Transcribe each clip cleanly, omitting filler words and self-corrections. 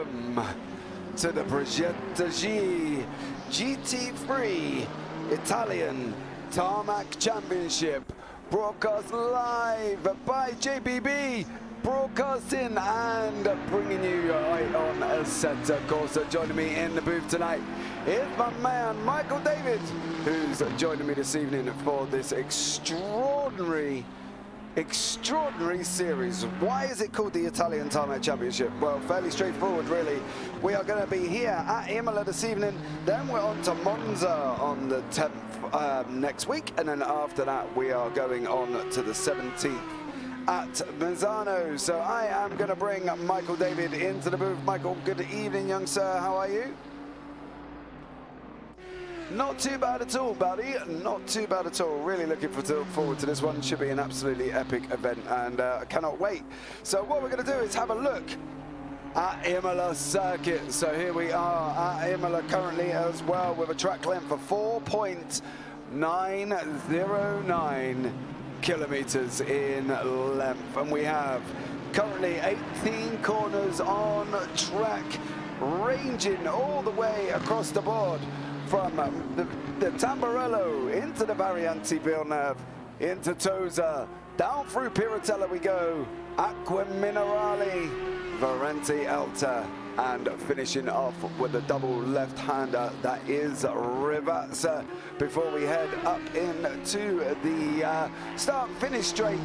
Welcome to the Progetto G GT3 Italian Tarmac Championship, broadcast live by JPB Broadcasting and bringing you right on Assetto Corsa. Joining me in the booth tonight is my man Michael David, who's joining me this evening for this extraordinary series. Why is it called the Italian Tarmac Championship? Well, fairly straightforward, really. We are going to be here at Imola this evening, then we're on to Monza on the 10th next week, and then after that we are going on to the 17th at Misano. So I am going to bring Michael David into the booth. Michael, good evening, young sir. How are you? Not too bad at all, buddy. Not too bad at all. Really looking forward to this one. Should be an absolutely epic event, and I cannot wait. So what we're going to do is have a look at Mls Circuit. So here we are at Imola currently as well, with a track length of 4.909 kilometers in length, and we have currently 18 corners on track, ranging all the way across the board from the Tamburello into the Varianti Villeneuve, into Tosa, down through Piratella we go, Acqua Minerale, Varianti Alta, and finishing off with a double left-hander that is Rivazza, before we head up into the start-finish straight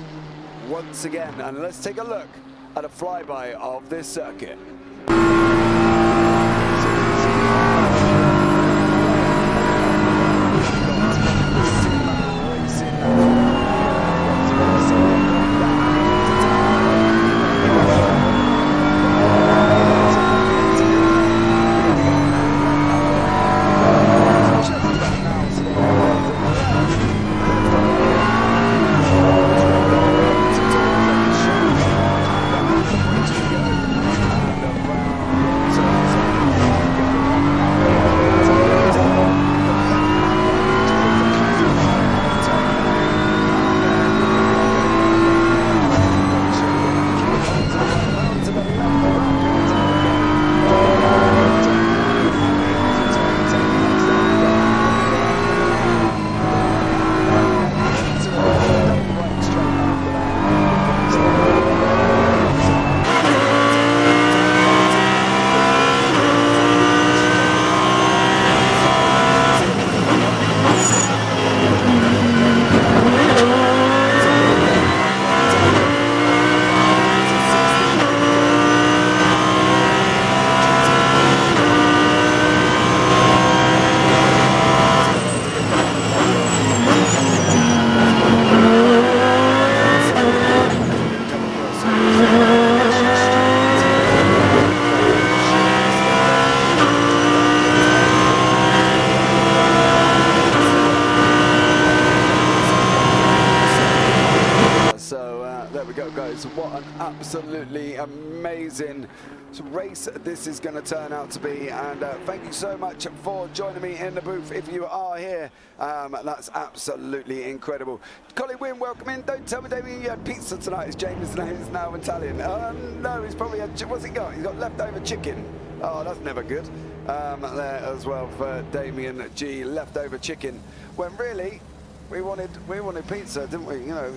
once again. And let's take a look at a flyby of this circuit. What an absolutely amazing race this is going to turn out to be, and thank you so much for joining me in the booth if you are here. That's absolutely incredible. Colin Wynn, welcome in. Don't tell me, Damien, you had pizza tonight. It's James' name is now Italian. No, he's probably had, what's he got? He's got leftover chicken. Oh, that's never good. There as well for Damien G, leftover chicken, when really we wanted pizza, didn't we? You know,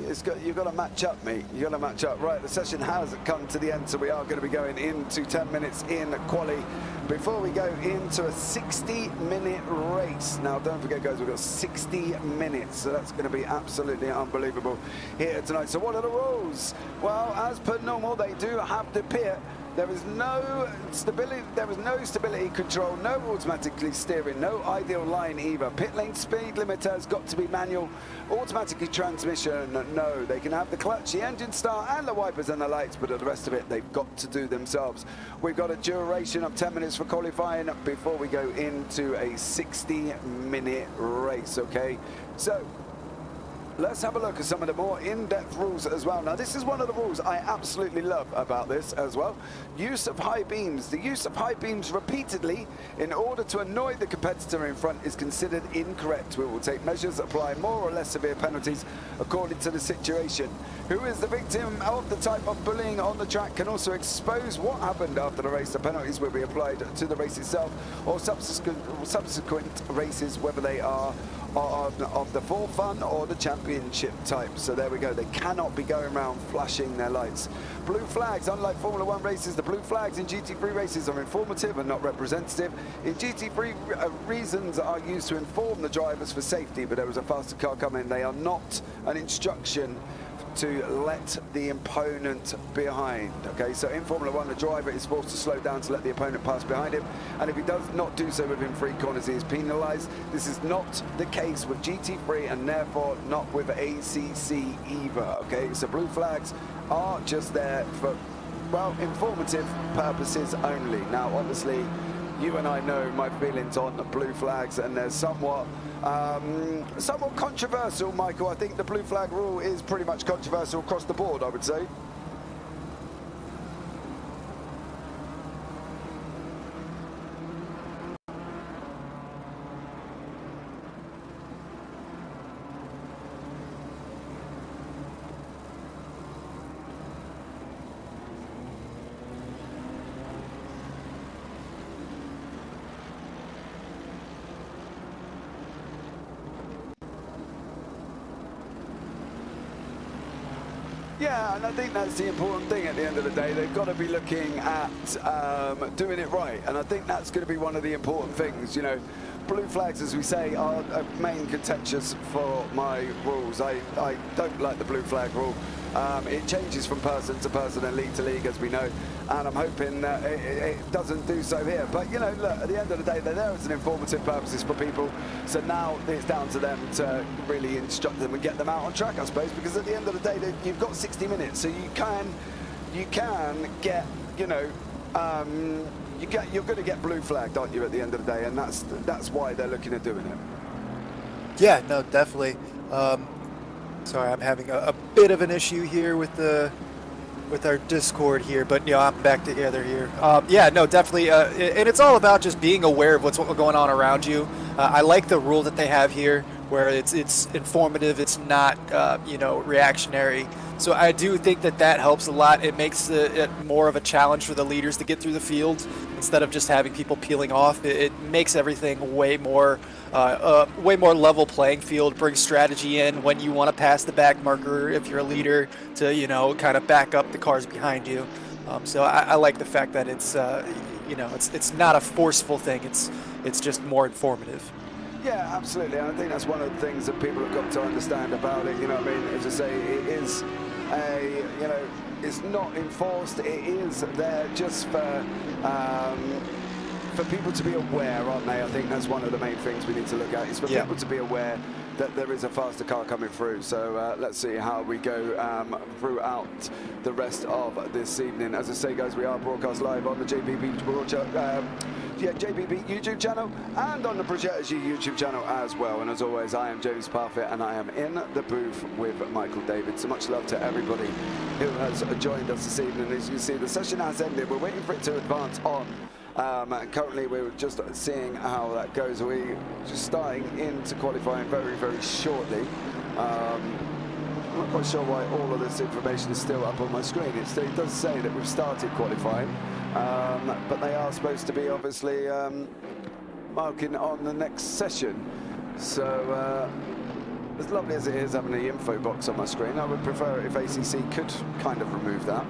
you've got to match up, mate. You've got to match up. Right, the session has come to the end, so we are going to be going into 10 minutes in quali before we go into a 60-minute race. Now, don't forget, guys, we've got 60 minutes, so that's going to be absolutely unbelievable here tonight. So what are the rules? Well, as per normal, they do have the pit. There is no stability control, no automatically steering, no ideal line either. Pit lane speed limiter has got to be manual. Automatically transmission, no. They can have the clutch, the engine start, and the wipers and the lights, but the rest of it they've got to do themselves. We've got a duration of 10 minutes for qualifying before we go into a 60-minute race, okay? So Let's have a look at some of the more in-depth rules as well. Now, this is one of the rules I absolutely love about this as well. Use of high beams. The use of high beams repeatedly in order to annoy the competitor in front is considered incorrect. We will take measures, apply more or less severe penalties according to the situation. Who is the victim of the type of bullying on the track can also expose what happened after the race. The penalties will be applied to the race itself or subsequent races, whether they are of the for fun or the championship type. So there we go. They cannot be going around flashing their lights. Blue flags, unlike Formula 1 races, the blue flags in GT3 races are informative and not representative. In GT3, reasons are used to inform the drivers for safety, but there was a faster car coming. They are not an instruction to let the opponent behind. Okay, so in Formula 1, the driver is forced to slow down to let the opponent pass behind him, and if he does not do so within 3 corners, he is penalised. This is not the case with GT3 and therefore not with ACC either. Okay, so blue flags are just there for, well, informative purposes only. Now, obviously, you and I know my feelings on blue flags, and they're somewhat controversial, Michael. I think the blue flag rule is pretty much controversial across the board, I would say. Yeah, and I think that's the important thing at the end of the day. They've got to be looking at doing it right, and I think that's going to be one of the important things. You know, blue flags, as we say, are main contentious for my rules. I don't like the blue flag rule. It changes from person to person and league to league, as we know, and I'm hoping that it doesn't do so here. But, you know, look, at the end of the day, they're there as an informative purposes for people. So now it's down to them to really instruct them and get them out on track, I suppose, because at the end of the day, you've got 60 minutes, so you can get, you know, you're going to get blue flagged, aren't you, at the end of the day, and that's why they're looking at doing it. Yeah, no, definitely. Sorry, I'm having a bit of an issue here with our Discord here, but you know, I'm back together here. Yeah, no, definitely, and it's all about just being aware of what's going on around you. I like the rule that they have here, where it's informative, it's not you know, reactionary. So I do think that helps a lot. It makes it more of a challenge for the leaders to get through the field instead of just having people peeling off. It makes everything way more level playing field. Brings strategy in when you want to pass the back marker if you're a leader to, you know, kind of back up the cars behind you. So I like the fact that it's you know, it's not a forceful thing. It's just more informative. Yeah, absolutely. And I think that's one of the things that people have got to understand about it. You know what I mean? As I say, it is you know, it's not enforced. It is there just for people to be aware, aren't they? I think that's one of the main things we need to look at, is for people to be aware that there is a faster car coming through. So let's see how we go throughout the rest of this evening. As I say, guys, we are broadcast live on the JPB YouTube channel and on the Progetto G YouTube channel as well. And as always, I am James Parfitt, and I am in the booth with Michael David. So much love to everybody who has joined us this evening. As you see, the session has ended. We're waiting for it to advance on. Currently, we're just seeing how that goes. We're just starting into qualifying very, very shortly. I'm not quite sure why all of this information is still up on my screen. It does say that we've started qualifying, but they are supposed to be obviously marking on the next session. So as lovely as it is having the info box on my screen, I would prefer it if ACC could kind of remove that.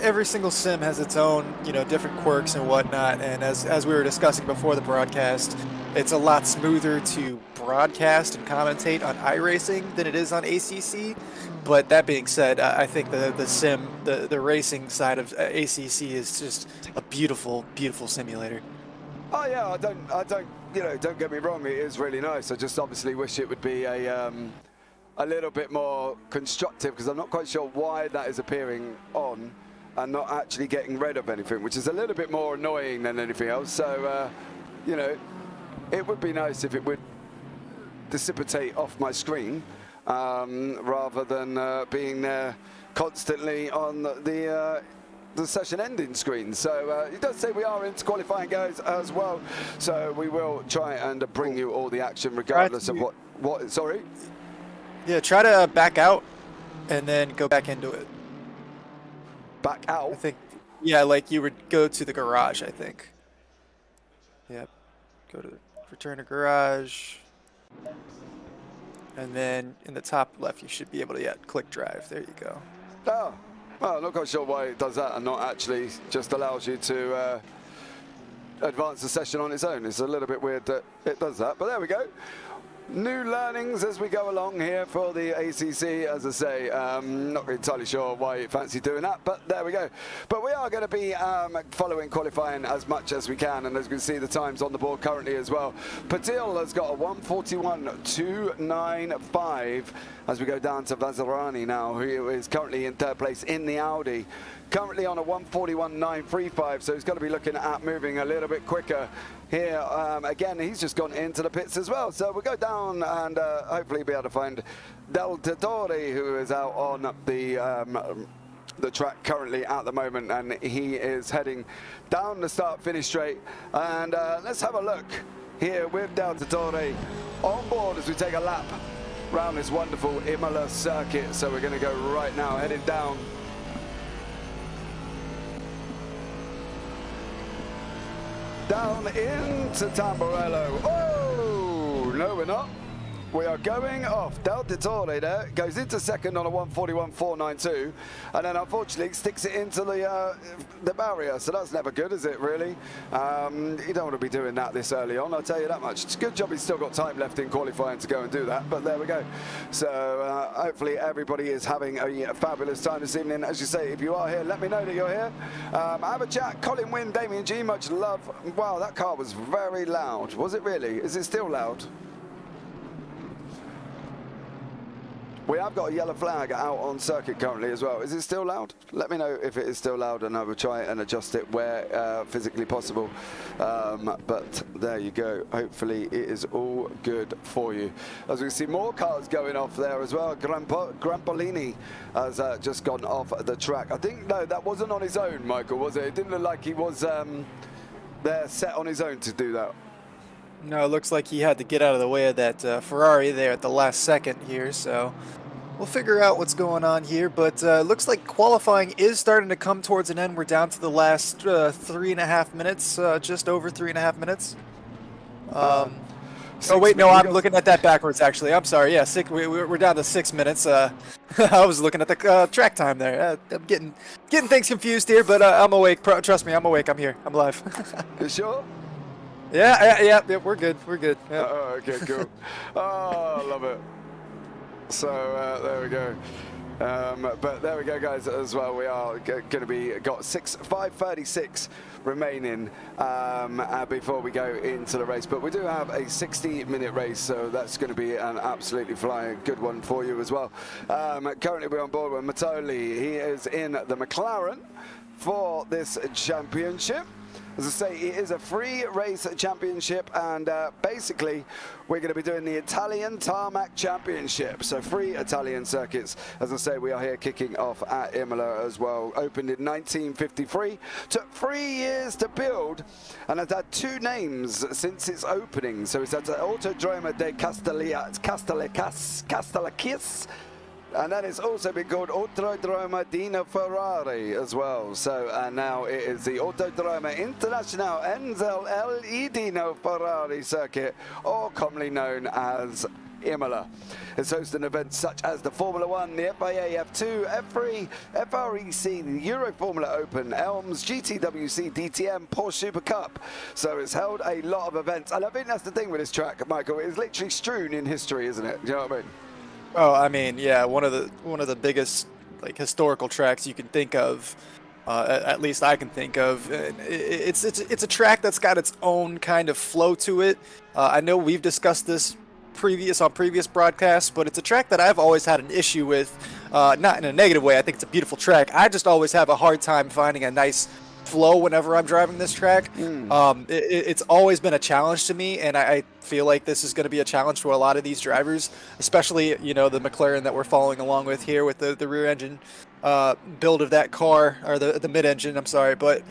Every single sim has its own, you know, different quirks and whatnot, and as we were discussing before the broadcast, it's a lot smoother to broadcast and commentate on iRacing than it is on ACC. But that being said, I think the racing side of ACC is just a beautiful, beautiful simulator. Oh yeah, I don't, you know, don't get me wrong, it is really nice. I just obviously wish it would be a little bit more constructive, because I'm not quite sure why that is appearing on and not actually getting rid of anything, which is a little bit more annoying than anything else. So, you know, it would be nice if it would dissipate off my screen rather than being there constantly on the session ending screen. So it does say we are into qualifying, guys, as well. So we will try and bring you all the action regardless of what. Sorry. Yeah, try to back out and then go back into it. Back out? I think, yeah, like you would go to the garage, I think. Yep. Go to return to garage. And then in the top left, you should be able to, click drive. There you go. Oh, well, I'm not quite sure why it does that and not actually just allows you to advance the session on its own. It's a little bit weird that it does that, but there we go. New learnings as we go along here for the ACC, as I say. Not entirely sure why you fancy doing that, but there we go. But we are going to be following qualifying as much as we can, and as you can see, the times on the board currently as well. Patil has got a 1:41.295 as we go down to Vazirani now, who is currently in third place in the Audi. Currently on a 1:41.935, so he's got to be looking at moving a little bit quicker here. Again, he's just gone into the pits as well. So we'll go down and hopefully be able to find Del Tittori, who is out on the track currently at the moment, and he is heading down the start-finish straight. And let's have a look here with Del Tittori on board as we take a lap around this wonderful Imola circuit. So we're going to go right now, heading down. Down into Tamburello. Oh, no, we're not. We are going off. Del Tittori there goes into second on a 1:41.492, and then unfortunately sticks it into the barrier. So that's never good, is it? Really? You don't want to be doing that this early on. I'll tell you that much. It's a good job he's still got time left in qualifying to go and do that. But there we go. So hopefully everybody is having a fabulous time this evening. As you say, if you are here, let me know that you're here. Have a chat. Colin Wynn, Damien G, much love. Wow, that car was very loud. Was it really? Is it still loud? We have got a yellow flag out on circuit currently as well. Is it still loud? Let me know if it is still loud, and I will try and adjust it where physically possible. But there you go. Hopefully it is all good for you. As we can see, more cars going off there as well. Grampolini has just gone off the track. I think, no, that wasn't on his own, Michael, was it? It didn't look like he was there set on his own to do that. No, it looks like he had to get out of the way of that Ferrari there at the last second here, so we'll figure out what's going on here. But looks like qualifying is starting to come towards an end. We're down to the last 3.5 minutes, just over 3.5 minutes. Oh, wait, no, I'm looking at that backwards, actually. I'm sorry. Yeah, we're down to 6 minutes. I was looking at the track time there. I'm getting things confused here, but I'm awake. Trust me, I'm awake. I'm here. I'm live. You sure? Yeah, we're good. Yeah. Oh, okay, cool. Oh, I love it. So there we go. But there we go, guys, as well. We are going to be got 5:36 remaining before we go into the race. But we do have a 60-minute race, so that's going to be an absolutely flying good one for you as well. Currently, we're on board with Matoli. He is in the McLaren for this championship. As I say, it is a free race championship, and basically we're going to be doing the Italian Tarmac Championship, so free Italian circuits. As I say, we are here kicking off at Imola as well. Opened in 1953, took 3 years to build, and has had 2 names since its opening. So it's at Autodromo de Castellacchis. And then it's also been called Autodromo Dino Ferrari as well. So now it is the Autodromo International Enzo and Dino Ferrari circuit, or commonly known as Imola. It's hosting events such as the Formula 1, the FIA F2, F3, FREC, the Euro Formula Open, Elms, GTWC, DTM, Porsche Super Cup. So it's held a lot of events. And I think that's the thing with this track, Michael. It's literally strewn in history, isn't it? Do you know what I mean? Oh, I mean, yeah, one of the biggest like historical tracks you can think of. At least I can think of. It's a track that's got its own kind of flow to it. I know we've discussed this on previous broadcasts, but it's a track that I've always had an issue with. Not in a negative way. I think it's a beautiful track. I just always have a hard time finding a nice flow whenever I'm driving this track. It's always been a challenge to me, and I feel like this is going to be a challenge to a lot of these drivers, especially, you know, the McLaren that we're following along with here with the rear engine build of that car, or the mid-engine, I'm sorry. But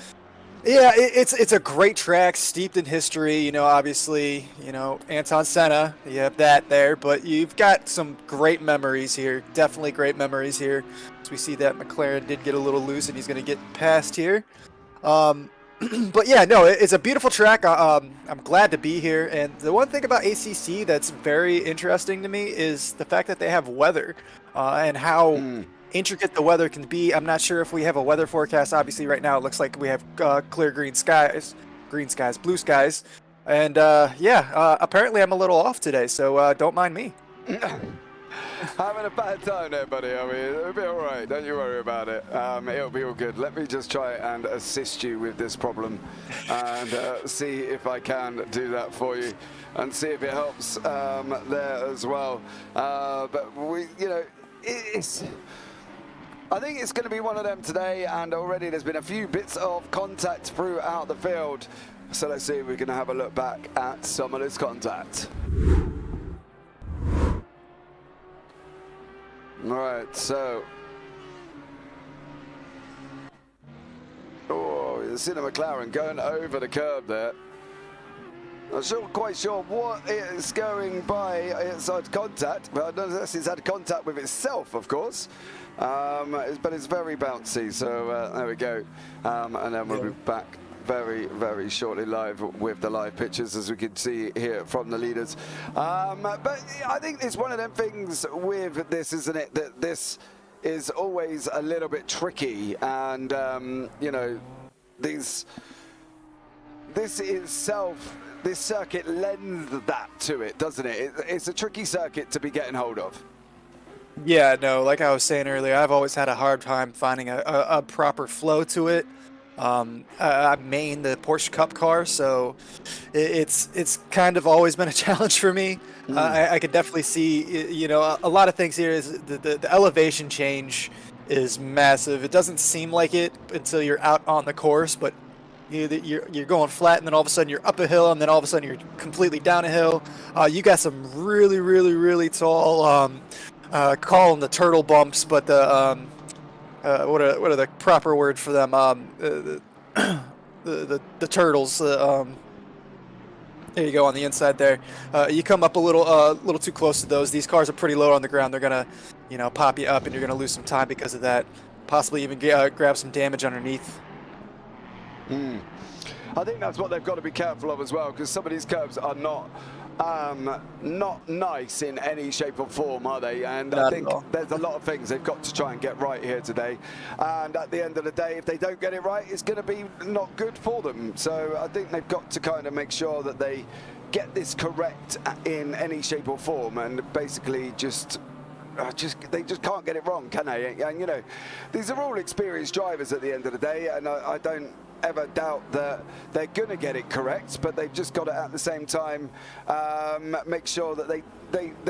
yeah, it's a great track, steeped in history. You know, obviously, you know, Anton Senna, you have that there, but you've got some great memories here, definitely great memories here. As we see that McLaren did get a little loose, and he's going to get past here. But yeah, no, it's a beautiful track. I'm glad to be here. And the one thing about ACC that's very interesting to me is the fact that they have weather and how intricate the weather can be. I'm not sure if we have a weather forecast. Obviously, right now it looks like we have clear blue skies. And yeah, apparently I'm a little off today, so don't mind me. Having a bad time there, buddy. I mean, it'll be all right. Don't you worry about it. It'll be all good. Let me just try and assist you with this problem and see if I can do that for you and see if it helps there as well. But we, you know, I think it's going to be one of them today, and already there's been a few bits of contact throughout the field. So let's see if we can have a look back at some of this contact. All right, so. Oh, you see the McLaren going over the curb there. I'm not quite sure what it's going by inside contact, but unless it's had contact with itself, of course. But it's very bouncy, so there we go. And then we'll be back very, very shortly live with the live pictures, as we can see here from the leaders. But I think it's one of them things with this, isn't it, that this is always a little bit tricky, and you know, this circuit lends that to it, doesn't it? It's a tricky circuit to be getting hold of. Yeah, no, like I was saying earlier, I've always had a hard time finding a proper flow to it. I main the Porsche Cup car, so it's kind of always been a challenge for me. I could definitely see, you know, a lot of things here is the elevation change is massive. It doesn't seem like it until you're out on the course, but you're going flat, and then all of a sudden you're up a hill, and then all of a sudden you're completely down a hill. You got some really, really, really tall, call them the turtle bumps, but the what are the proper words for them? The turtles. There you go on the inside there. You come up a little too close to those. These cars are pretty low on the ground. They're gonna, you know, pop you up, and you're gonna lose some time because of that. Possibly even grab some damage underneath. I think that's what they've got to be careful of as well, because some of these curves are not nice in any shape or form, are they? And I think there's a lot of things they've got to try and get right here today. And at the end of the day, if they don't get it right, it's going to be not good for them. So I think they've got to kind of make sure that they get this correct in any shape or form, and basically they just can't get it wrong, can they? And you know, these are all experienced drivers at the end of the day, and I don't ever doubt that they're going to get it correct, but they've just got to at the same time make sure that they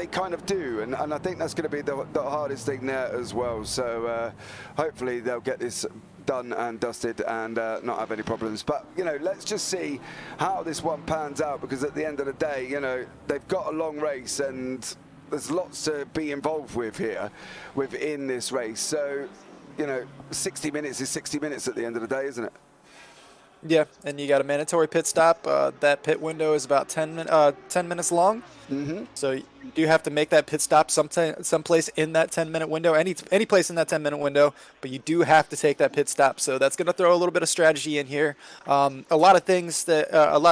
kind of do, and I think that's going to be the hardest thing there as well. So hopefully they'll get this done and dusted and not have any problems. But you know, let's just see how this one pans out, because at the end of the day, you know, they've got a long race and there's lots to be involved with here within this race. So you know, 60 minutes is 60 minutes at the end of the day, isn't it? Yeah, and you got a mandatory pit stop. That pit window is about 10 minutes long. So you do have to make that pit stop someplace in that 10-minute window, any place in that 10-minute window, but you do have to take that pit stop. So that's going to throw a little bit of strategy in here. A lot of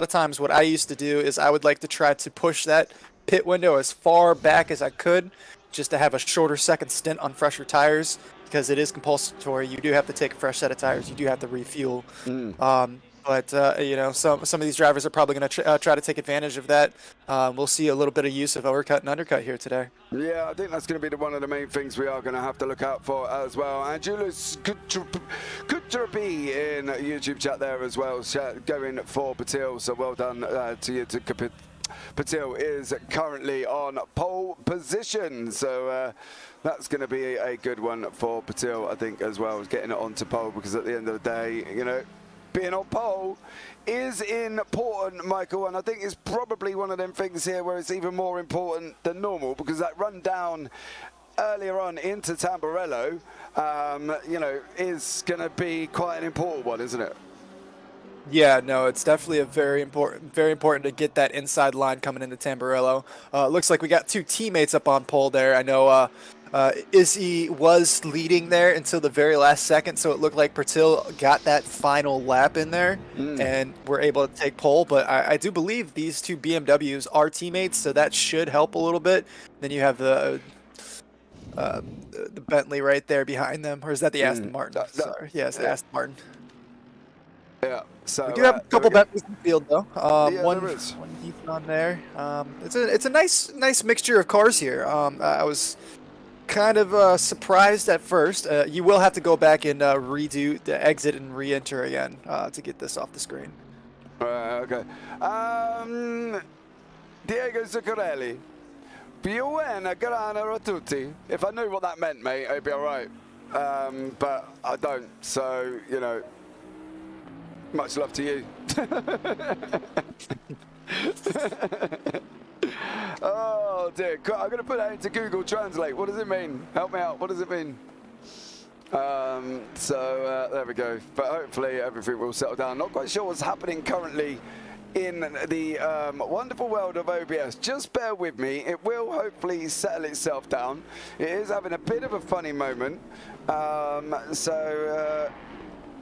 times what I used to do is I would like to try to push that pit window as far back as I could, just to have a shorter second stint on fresher tires, because it is compulsory. You do have to take a fresh set of tires. You do have to refuel. But you know, some of these drivers are probably going to try to take advantage of that. We'll see a little bit of use of overcut and undercut here today. Yeah, I think that's going to be one of the main things we are going to have to look out for as well. And Julius Kutrabi in YouTube chat there as well, going for Patil. So well done to you. Patil is currently on pole position, so that's going to be a good one for Patil, I think, as well, as getting it onto pole, because at the end of the day, you know, being on pole is important, Michael, and I think it's probably one of them things here where it's even more important than normal, because that run down earlier on into Tamburello, you know, is going to be quite an important one, isn't it? Yeah, no, it's definitely a very important to get that inside line coming into Tamburello. Looks like we got two teammates up on pole there. I know Izzy was leading there until the very last second, so it looked like Pertil got that final lap in there and were able to take pole. But I do believe these two BMWs are teammates, so that should help a little bit. Then you have the Bentley right there behind them, or is that the Aston Martin? Sorry, yes, the Aston Martin. Yeah, so we do have a couple Bentleys in the field though. yeah, One deep on there. It's a nice mixture of cars here. I was kind of surprised at first. You will have to go back and redo the exit and re-enter again to get this off the screen. Okay. Diego Zuccarelli. Buona grana a tutti. If I knew what that meant, mate, I'd be all right. But I don't. So, you know, much love to you. Oh dear, I'm going to put that into Google Translate. What does it mean? Help me out. What does it mean? So there we go. But hopefully everything will settle down. Not quite sure what's happening currently in the wonderful world of OBS. Just bear with me. It will hopefully settle itself down. It is having a bit of a funny moment.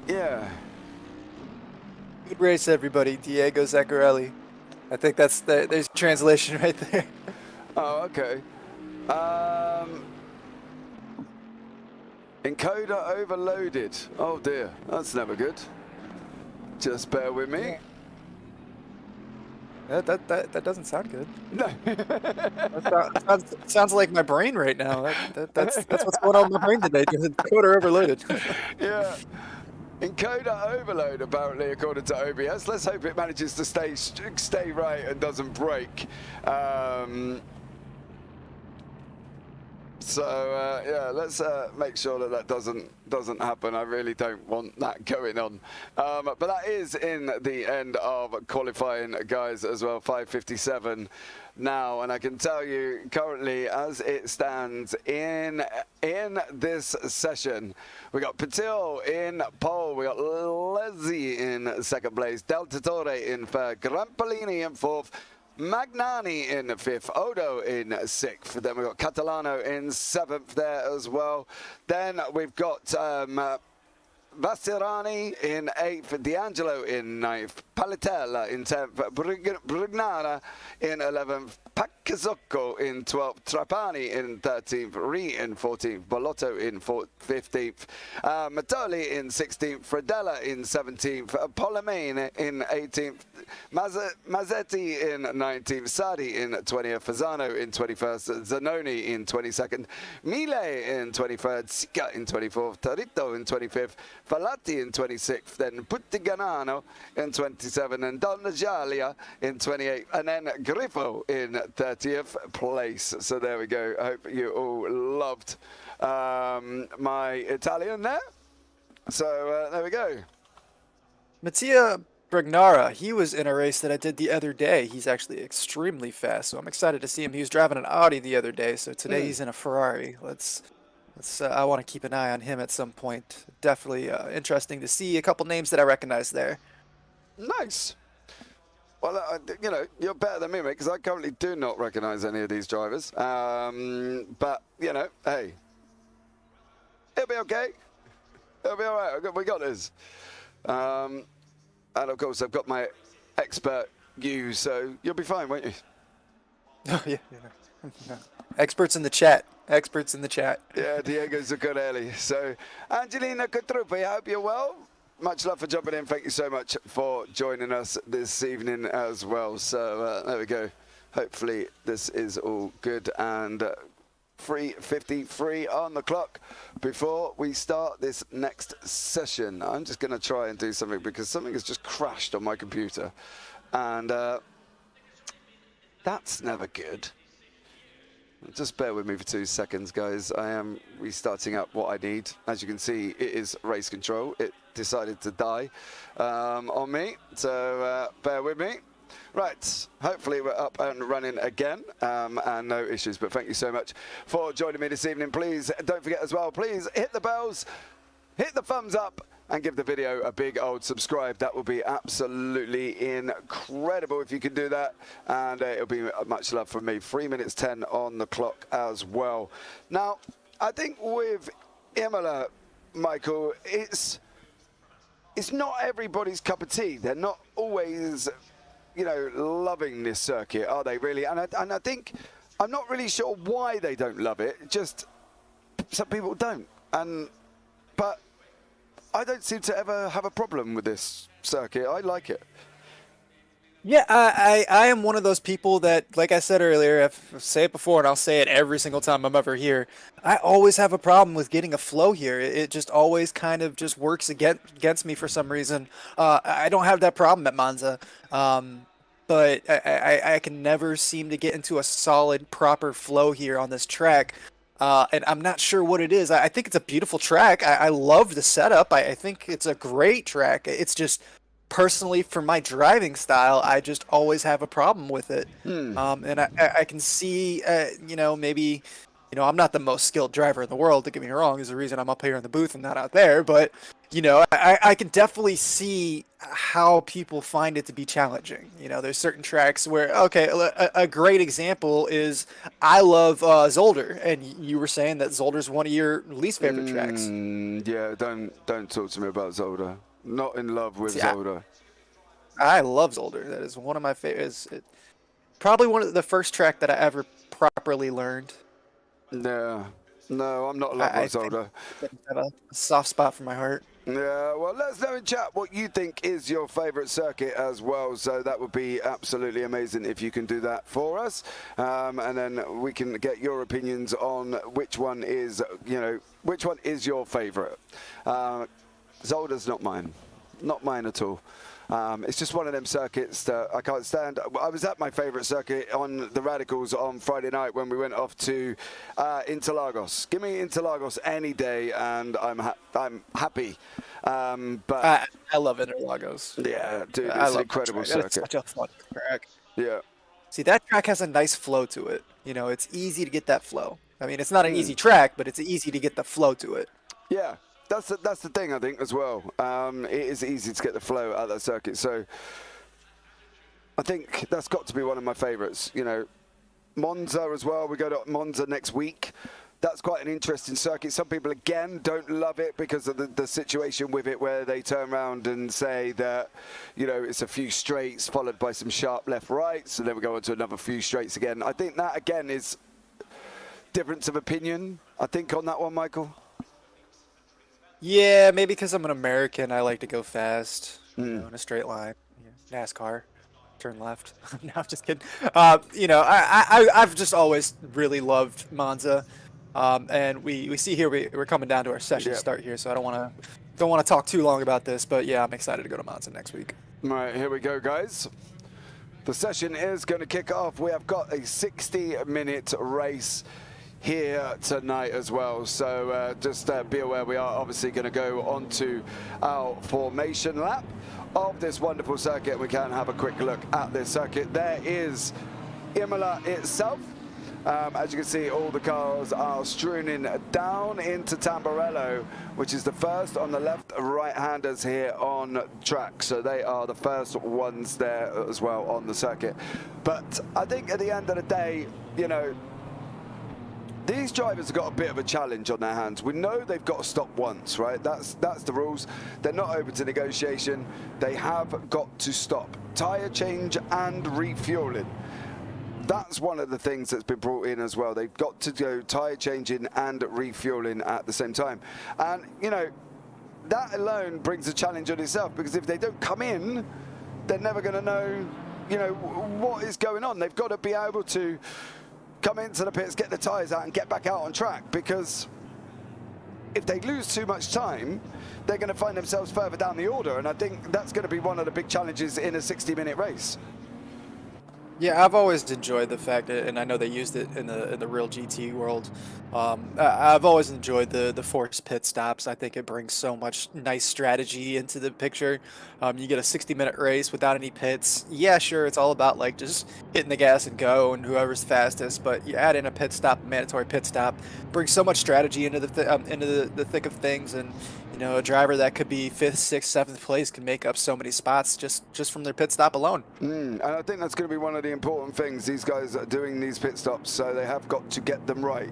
Yeah. Good race, everybody. Diego Zaccarelli. I think there's translation right there. Oh, okay. Encoder overloaded. Oh dear, that's never good. Just bear with me. That doesn't sound good. No. That sounds like my brain right now. That's what's going on with my brain today. Encoder overloaded. Yeah. Encoder overload, apparently, according to OBS. Let's hope it manages to stay right and doesn't break. Yeah, let's make sure that doesn't happen. I really don't want that going on. But that is in the end of qualifying, guys, as well. 5:57 now, and I can tell you currently, as it stands in this session, we got Patil in pole, we got Lezzi in second place, Del Torre in third, Grampolini in fourth, Magnani in fifth, Odo in sixth. Then we've got Catalano in seventh there as well. Then we've got Vastirani in eighth, D'Angelo in ninth, Paletella in 10th, Brugnara in 11th, Paccazocco in 12th, Trapani in 13th, Ree in 14th, Bolotto in 15th, Matoli in 16th, Fredella in 17th, Polomane in 18th, Mazzetti in 19th, Sadi in 20th, Fasano in 21st, Zanoni in 22nd, Mile in 23rd, Sica in 24th, Tarito in 25th, Falati in 26th, then Puttiganano in 27th, and Donnagialia in 28th, and then Griffo in 30th place. So there we go. I hope you all loved my Italian there. So there we go. Mattia Brugnara, he was in a race that I did the other day. He's actually extremely fast, so I'm excited to see him. He was driving an Audi the other day, so today he's in a Ferrari. I want to keep an eye on him at some point. Definitely interesting to see a couple names that I recognize there. Nice. Well, you know, you're better than me, mate, because I currently do not recognize any of these drivers. But, you know, hey, it'll be okay. It'll be all right. We got this. And, of course, I've got my expert you, so you'll be fine, won't you? Oh, yeah. Experts in the chat. Experts in the chat. Yeah, Diego Zuccarelli. So, Angelina Cotruppi, I hope you're well. Much love for jumping in. Thank you so much for joining us this evening as well. So, there we go. Hopefully, this is all good. And 3:53 on the clock before we start this next session. I'm just going to try and do something because something has just crashed on my computer. And that's never good. Just bear with me for 2 seconds, guys. I am restarting up what I need. As you can see, it is race control. It decided to die on me, so bear with me. Right, hopefully we're up and running again and no issues, but thank you so much for joining me this evening. Please don't forget as well, please hit the bells, hit the thumbs up, and give the video a big old subscribe. That will be absolutely incredible if you can do that, and it'll be much love from me. 3 minutes 10 on the clock as well. Now, I think with Imola, Michael, it's not everybody's cup of tea. They're not always, you know, loving this circuit, are they really? And I think, I'm not really sure why they don't love it. Just some people don't. But I don't seem to ever have a problem with this circuit. I like it. Yeah, I am one of those people that, like I said earlier, I've said it before and I'll say it every single time I'm ever here. I always have a problem with getting a flow here. It just always kind of just works against me for some reason. I don't have that problem at Monza, but I can never seem to get into a solid, proper flow here on this track. And I'm not sure what it is. I think it's a beautiful track. I love the setup. I think it's a great track. It's just, personally, for my driving style, I just always have a problem with it. And I can see, you know, maybe, you know, I'm not the most skilled driver in the world, don't get me wrong. There's a reason I'm up here in the booth and not out there. But, you know, I can definitely see how people find it to be challenging. You know, there's certain tracks where, okay, a great example is I love Zolder, and you were saying that Zolder's one of your least favorite tracks. Yeah, don't talk to me about Zolder. Not in love with Zolder. I love Zolder. That is one of my favorites. Probably one of the first track that I ever properly learned. No, I'm not in love with Zolder. I have a soft spot for my heart. Yeah, well, let us know in chat what you think is your favorite circuit as well. So that would be absolutely amazing if you can do that for us. And then we can get your opinions on which one is, you know, which one is your favorite. Zolder's not mine. Not mine at all. It's just one of them circuits that I can't stand. I was at my favorite circuit on the Radicals on Friday night when we went off to Interlagos. Give me Interlagos any day, and I'm happy. But I love Interlagos. Yeah, dude, it's an incredible circuit. It's such a fun track. Yeah. See, that track has a nice flow to it. You know, it's easy to get that flow. I mean, it's not an easy track, but it's easy to get the flow to it. Yeah. That's the thing, I think, as well. It is easy to get the flow out of that circuit. So I think that's got to be one of my favorites. You know, Monza as well. We go to Monza next week. That's quite an interesting circuit. Some people, again, don't love it because of the situation with it where they turn around and say that, you know, it's a few straights followed by some sharp left-rights, and then we go on to another few straights again. I think that, again, is difference of opinion, I think, on that one, Michael. Yeah, maybe because I'm an American, I like to go fast, you know, in a straight line. Yeah. NASCAR, turn left. No, I'm just kidding. You know, I've just always really loved Monza, and we see here we're coming down to our session start here, so I don't want to talk too long about this, but yeah, I'm excited to go to Monza next week. All right, here we go, guys. The session is going to kick off. We have got a 60-minute race here tonight as well, so just be aware we are obviously going to go on to our formation lap of this wonderful circuit. We can have a quick look at this circuit. There is Imola itself. As you can see, all the cars are strewing down into Tamburello, which is the first on the left right-handers here on track. So they are the first ones there as well on the circuit. But I think at the end of the day, you know, these drivers have got a bit of a challenge on their hands. We know they've got to stop once, right? That's the rules. They're not open to negotiation. They have got to stop. Tyre change and refueling. That's one of the things that's been brought in as well. They've got to go tyre changing and refueling at the same time. And, you know, that alone brings a challenge on itself, because if they don't come in, they're never going to know, you know, what is going on. They've got to be able to come into the pits, get the tyres out and get back out on track, because if they lose too much time, they're going to find themselves further down the order, and I think that's going to be one of the big challenges in a 60-minute race. Yeah, I've always enjoyed the fact that, and I know they used it in the real GT world. I've always enjoyed the forced pit stops. I think it brings so much nice strategy into the picture. You get a 60-minute race without any pits. Yeah, sure, it's all about like just hitting the gas and go, and whoever's fastest. But you add in a pit stop, a mandatory pit stop, brings so much strategy into the thick of things, and you know, a driver that could be 5th, 6th, 7th place can make up so many spots just from their pit stop alone. And I think that's going to be one of the important things. These guys are doing these pit stops, so they have got to get them right,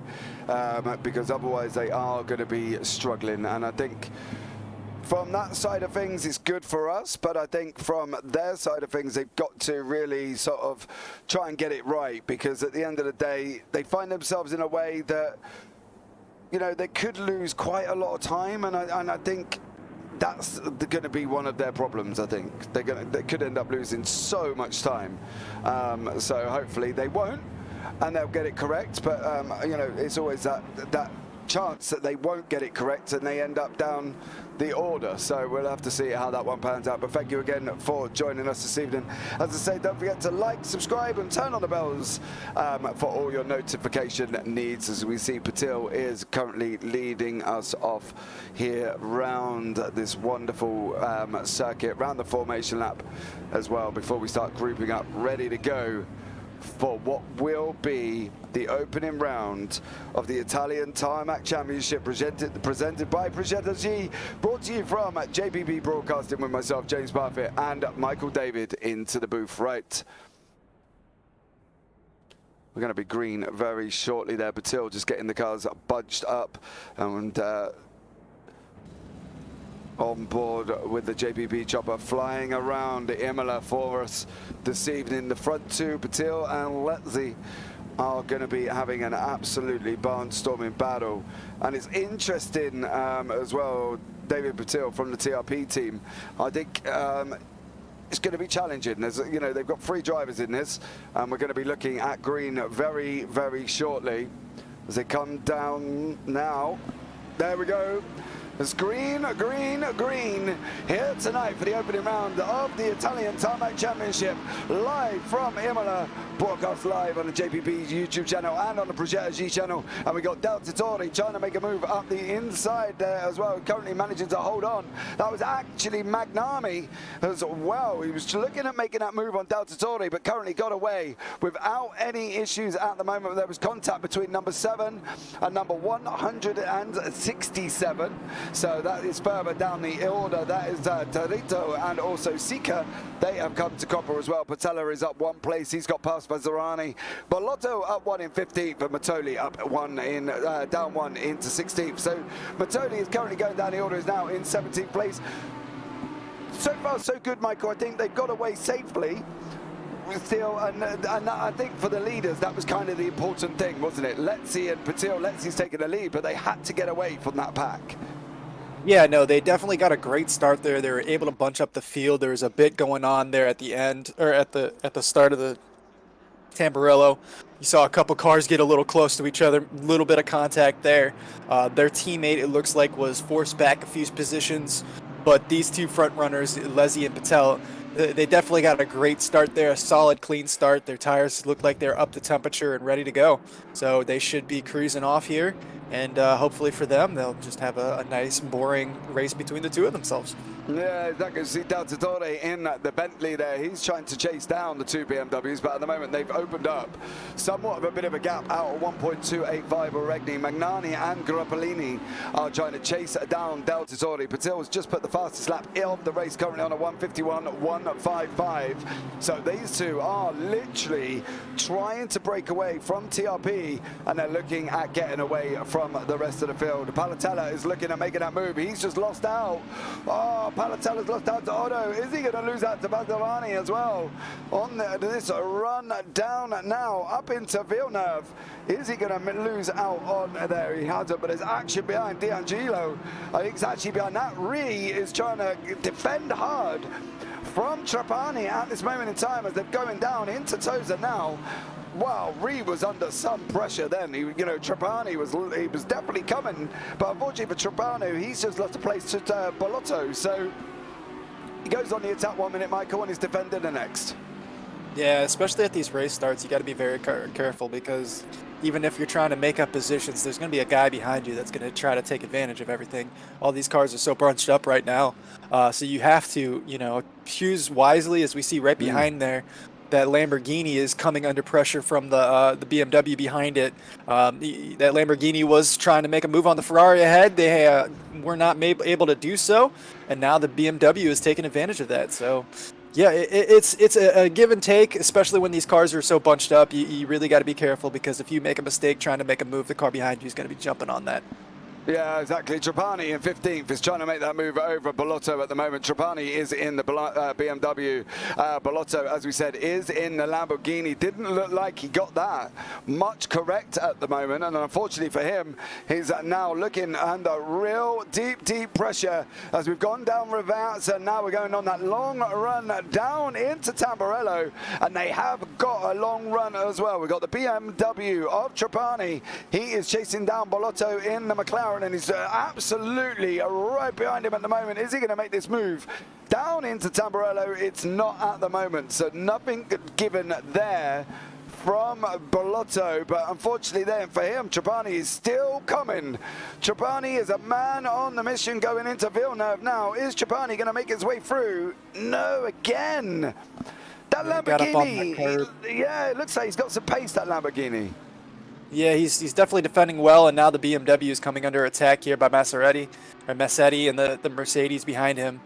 because otherwise they are going to be struggling. And I think from that side of things, it's good for us, but I think from their side of things, they've got to really sort of try and get it right, because at the end of the day, they find themselves in a way that, you know, they could lose quite a lot of time, and I think that's going to be one of their problems. I think they could end up losing so much time. So hopefully they won't, and they'll get it correct. But you know, it's always that chance that they won't get it correct and they end up down the order. So we'll have to see how that one pans out. But thank you again for joining us this evening. As I say, don't forget to like, subscribe and turn on the bells for all your notification needs, as we see Patil is currently leading us off here round this wonderful circuit, round the formation lap as well, before we start grouping up, ready to go for what will be the opening round of the Italian Tarmac Championship, presented by Progetto G, brought to you from JPB Broadcasting with myself, James Parfitt, and Michael David into the booth. Right. We're going to be green very shortly there. Patil just getting the cars bunched up and on board with the JPB chopper, flying around Imola for us this evening. The front two, Patil and Letzi, are going to be having an absolutely barnstorming battle. And it's interesting as well, David Patil from the TRP team. I think it's going to be challenging. There's, you know, they've got 3 drivers in this, and we're going to be looking at green very, very shortly as they come down now. There we go. It's green, green, green here tonight for the opening round of the Italian Tarmac Championship, live from Imola, broadcast live on the JPB YouTube channel and on the Progetto G channel. And we got Del Tittori trying to make a move up the inside there as well, currently managing to hold on. That was actually Magnami as well. He was looking at making that move on Del Tittori, but currently got away without any issues at the moment. There was contact between number 7 and number 167. So that is further down the order. That is Tarito and also Sika. They have come to copper as well. Patella is up 1 place. He's got past Vazzarani. Bolotto up 1 in 15th, and Matoli up 1 in down 1 into 16th. So Matoli is currently going down the order, is now in 17th place. So far, so good, Michael. I think they've got away safely. Still, and I think for the leaders, that was kind of the important thing, wasn't it? Letzi and Patil, Letzi's taking the lead, but they had to get away from that pack. Yeah, no, they definitely got a great start there. They were able to bunch up the field. There was a bit going on there at the end, or at the start of the Tamburello. You saw a couple cars get a little close to each other, a little bit of contact there. Their teammate, it looks like, was forced back a few positions, but these 2 front runners, Leslie and Patel, they definitely got a great start there, a solid, clean start. Their tires look like they're up to temperature and ready to go. So they should be cruising off here, and hopefully for them, they'll just have a nice, boring race between the 2 of themselves. Yeah, exactly. See Del Tittori in the Bentley there. He's trying to chase down the 2 BMWs, but at the moment they've opened up somewhat of a bit of a gap out of 1.285 Reghium. Magnani and Grappellini are trying to chase down Del Tittori. Patil's just put the fastest lap of the race, currently on a 151.155. So these 2 are literally trying to break away from TRP, and they're looking at getting away from the rest of the field. Palatella is looking at making that move. He's just lost out. Oh, Palatella's lost out to Otto. Is he going to lose out to Bazzarani as well? On this run down now, up into Villeneuve. Is he going to lose out on there? He hasn't, but there's action behind D'Angelo. I think it's actually behind that. Ree is trying to defend hard from Trapani at this moment in time as they're going down into Tosa now. Wow, Ree was under some pressure then. You know, Trapani was definitely coming, but unfortunately for Trapani, he's just lost a place to Bolotto. So he goes on the attack 1 minute, Michael, and he's defending the next. Yeah, especially at these race starts, you got to be very careful because even if you're trying to make up positions, there's going to be a guy behind you that's going to try to take advantage of everything. All these cars are so bunched up right now, so you have to, choose wisely. As we see right behind there, that Lamborghini is coming under pressure from the BMW behind it. That Lamborghini was trying to make a move on the Ferrari ahead. They were not able to do so, and now the BMW is taking advantage of that. So. Yeah, it's a give and take, especially when these cars are so bunched up. You really got to be careful because if you make a mistake trying to make a move, the car behind you is going to be jumping on that. Yeah, exactly. Trapani in 15th is trying to make that move over Bellotto at the moment. Trapani is in the BMW. Bellotto, as we said, is in the Lamborghini. Didn't look like he got that much correct at the moment. And unfortunately for him, he's now looking under real deep pressure as we've gone down Reverse. And now we're going on that long run down into Tamburello. And they have got a long run as well. We've got the BMW of Trapani. He is chasing down Bellotto in the McLaren. And he's absolutely right behind him at the moment. Is he going to make this move down into Tamburello? It's not at the moment, so nothing given there from Bellotto, but unfortunately then for him, Trapani is still coming. Trapani is a man on the mission going into Villeneuve now. Is Trapani going to make his way through? No, again. That Lamborghini, yeah, it looks like he's got some pace, that Lamborghini. Yeah, he's definitely defending well, and now the BMW is coming under attack here by Massetti and the Mercedes behind him.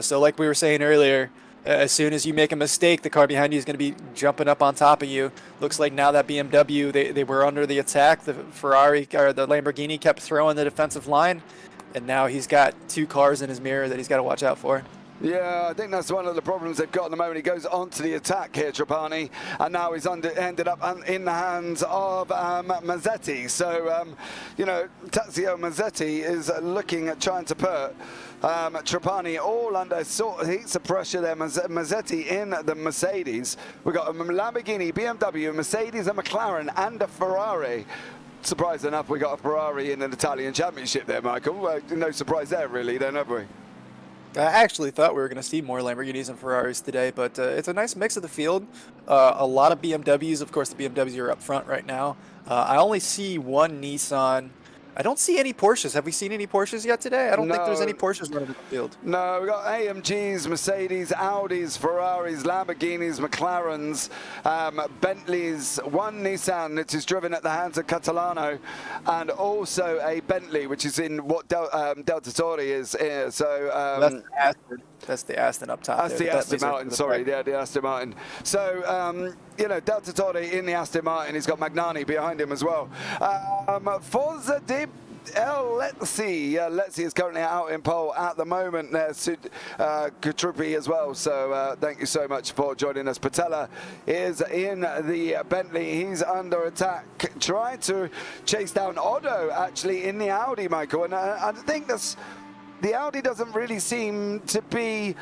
So like we were saying earlier, as soon as you make a mistake, the car behind you is going to be jumping up on top of you. Looks like now that BMW, they were under the attack. The Ferrari or the Lamborghini kept throwing the defensive line, and now he's got two cars in his mirror that he's got to watch out for. Yeah, I think that's one of the problems they've got at the moment. He goes onto the attack here, Trapani, and now he's ended up in the hands of Mazzetti. So, Tazio Mazzetti is looking at trying to put Trapani all under heats of pressure there. Mazzetti in the Mercedes. We've got a Lamborghini, BMW, Mercedes, a McLaren, and a Ferrari. Surprised enough, we got a Ferrari in an Italian championship there, Michael. No surprise there, really, then, have we? I actually thought we were going to see more Lamborghinis and Ferraris today, but it's a nice mix of the field. A lot of BMWs. Of course, the BMWs are up front right now. I only see one Nissan. I don't see any Porsches. Have we seen any Porsches yet today? I don't think there's any Porsches running in the field. No, we've got AMGs, Mercedes, Audis, Ferraris, Lamborghinis, McLarens, Bentleys, one Nissan that is driven at the hands of Catalano, and also a Bentley, which is in what Delta Tori is. So that's the Aston up top. That's the Aston Martin, sorry, yeah, the Aston Martin. So, Delta Tori in the Aston Martin. He's got Magnani behind him as well. Forza di Letzi is currently out in pole at the moment. There's Kutruppi as well. So thank you so much for joining us. Patella is in the Bentley. He's under attack, trying to chase down Otto actually in the Audi, Michael. And I think the Audi doesn't really seem to be.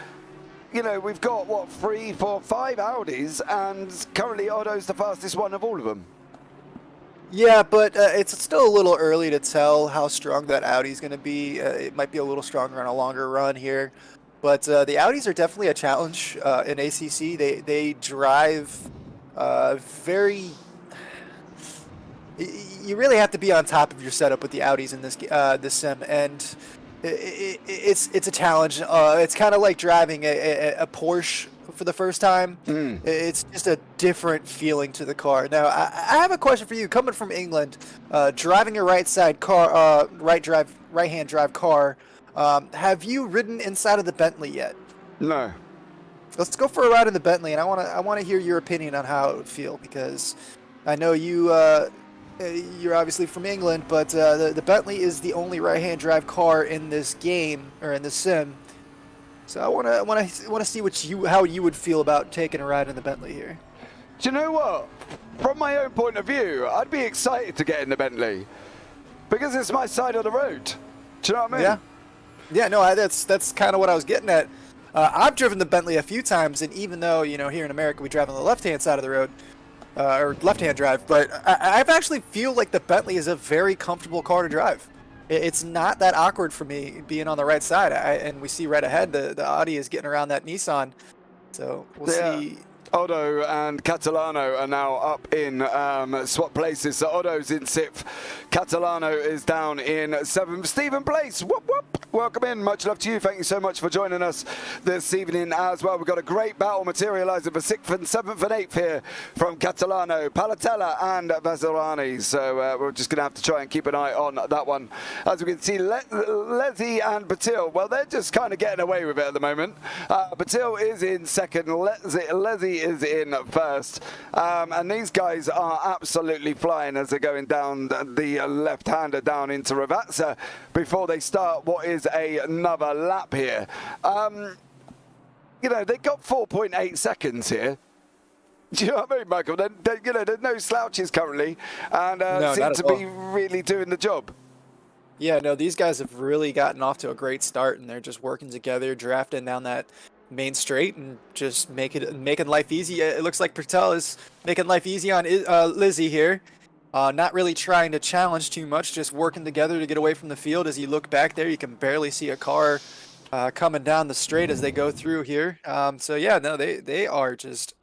We've got, 3, 4, 5 Audis, and currently Otto's the fastest one of all of them. Yeah, but it's still a little early to tell how strong that Audi's going to be. It might be a little stronger on a longer run here. But the Audis are definitely a challenge in ACC. They drive very... You really have to be on top of your setup with the Audis in this sim, and... It's a challenge. It's kind of like driving a Porsche for the first time. It's just a different feeling to the car. Now, I have a question for you. Coming from England, driving a right-hand drive car, have you ridden inside of the Bentley yet? No. Let's go for a ride in the Bentley, and I want to hear your opinion on how it would feel, because I know you're obviously from England, but the Bentley is the only right-hand drive car in this game or in this sim. So I want to see how you would feel about taking a ride in the Bentley here. Do you know what? From my own point of view, I'd be excited to get in the Bentley because it's my side of the road. Do you know what I mean? Yeah. No, that's kind of what I was getting at. I've driven the Bentley a few times, and even though here in America we drive on the left-hand side of the road. Or left-hand drive, but I actually feel like the Bentley is a very comfortable car to drive. It's not that awkward for me being on the right side. And we see right ahead the Audi is getting around that Nissan, so we'll see. Otto and Catalano are now up in swap places. So Otto's in 6th, Catalano is down in 7th. Stephen Place, whoop whoop, welcome in. Much love to you. Thank you so much for joining us this evening as well. We've got a great battle materialising for 6th and 7th and 8th here from Catalano, Palatella and Vazzarani. So we're just going to have to try and keep an eye on that one. As we can see, Lezzi and Batil, well, they're just kind of getting away with it at the moment. Batil is in 2nd, Lezzi is in 1st, and these guys are absolutely flying as they're going down the left-hander down into Ravazza before they start what is another lap here. You know, they got 4.8 seconds here. Do you know what I mean, Michael? You know, there's no slouches currently, and No, seem to be really doing the job. Yeah, no, these guys have really gotten off to a great start, and they're just working together, drafting down that main straight and just making life easy. It looks like Pertel is making life easy on Lizzie here. Not really trying to challenge too much, just working together to get away from the field. As you look back there, you can barely see a car coming down the straight as they go through here. So yeah, no, they are just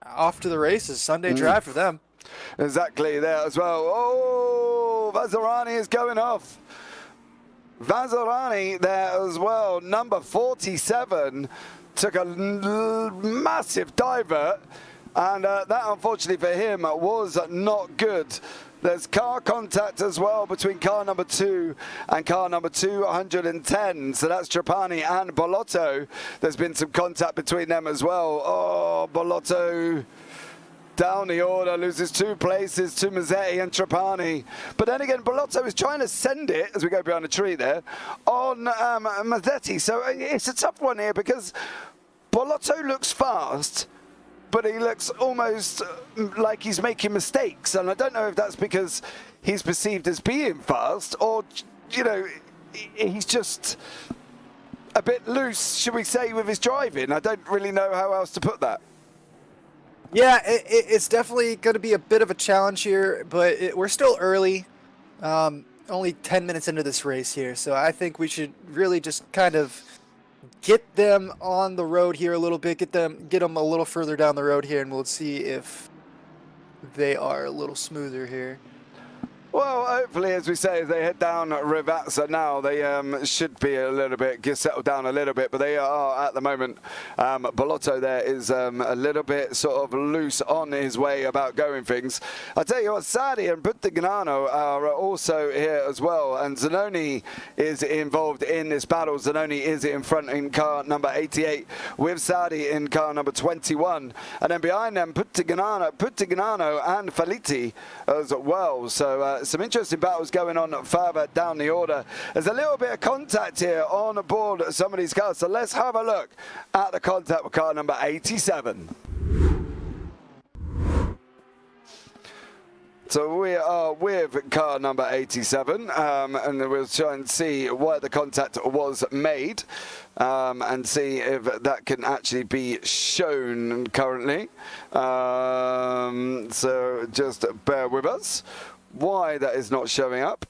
off to the races. Sunday drive for them. Exactly there as well. Oh, Vazzarani is going off. Vazzarani there as well, number 47, took a massive divert, and that unfortunately for him was not good. There's car contact as well between car number 2 and car number 210, so that's Trapani and Bolotto. There's been some contact between them as well. Oh, Bolotto down the order, loses 2 places to Mazzetti and Trapani. But then again, Bolotto is trying to send it, as we go behind the tree there, on Mazzetti. So it's a tough one here because Bolotto looks fast, but he looks almost like he's making mistakes. And I don't know if that's because he's perceived as being fast or, you know, he's just a bit loose, should we say, with his driving. I don't really know how else to put that. Yeah, it's definitely going to be a bit of a challenge here, but we're still early, only 10 minutes into this race here, so I think we should really just kind of get them on the road here a little bit, get them a little further down the road here, and we'll see if they are a little smoother here. Well, hopefully, as we say, as they head down Ravazza now, they should be a little bit, get settled down a little bit, but they are at the moment. Bolotto there is a little bit sort of loose on his way about going things. I tell you what, Sadi and Buttignano are also here as well, and Zanoni is involved in this battle. Zanoni is in front in car number 88 with Sadi in car number 21, and then behind them, Buttignano and Faliti as well. So some interesting battles going on further down the order. There's a little bit of contact here on board some of these cars, so let's have a look at the contact with car number 87. So we are with car number 87, and we'll try and see where the contact was made, and see if that can actually be shown currently. So just bear with us. Why that is not showing up,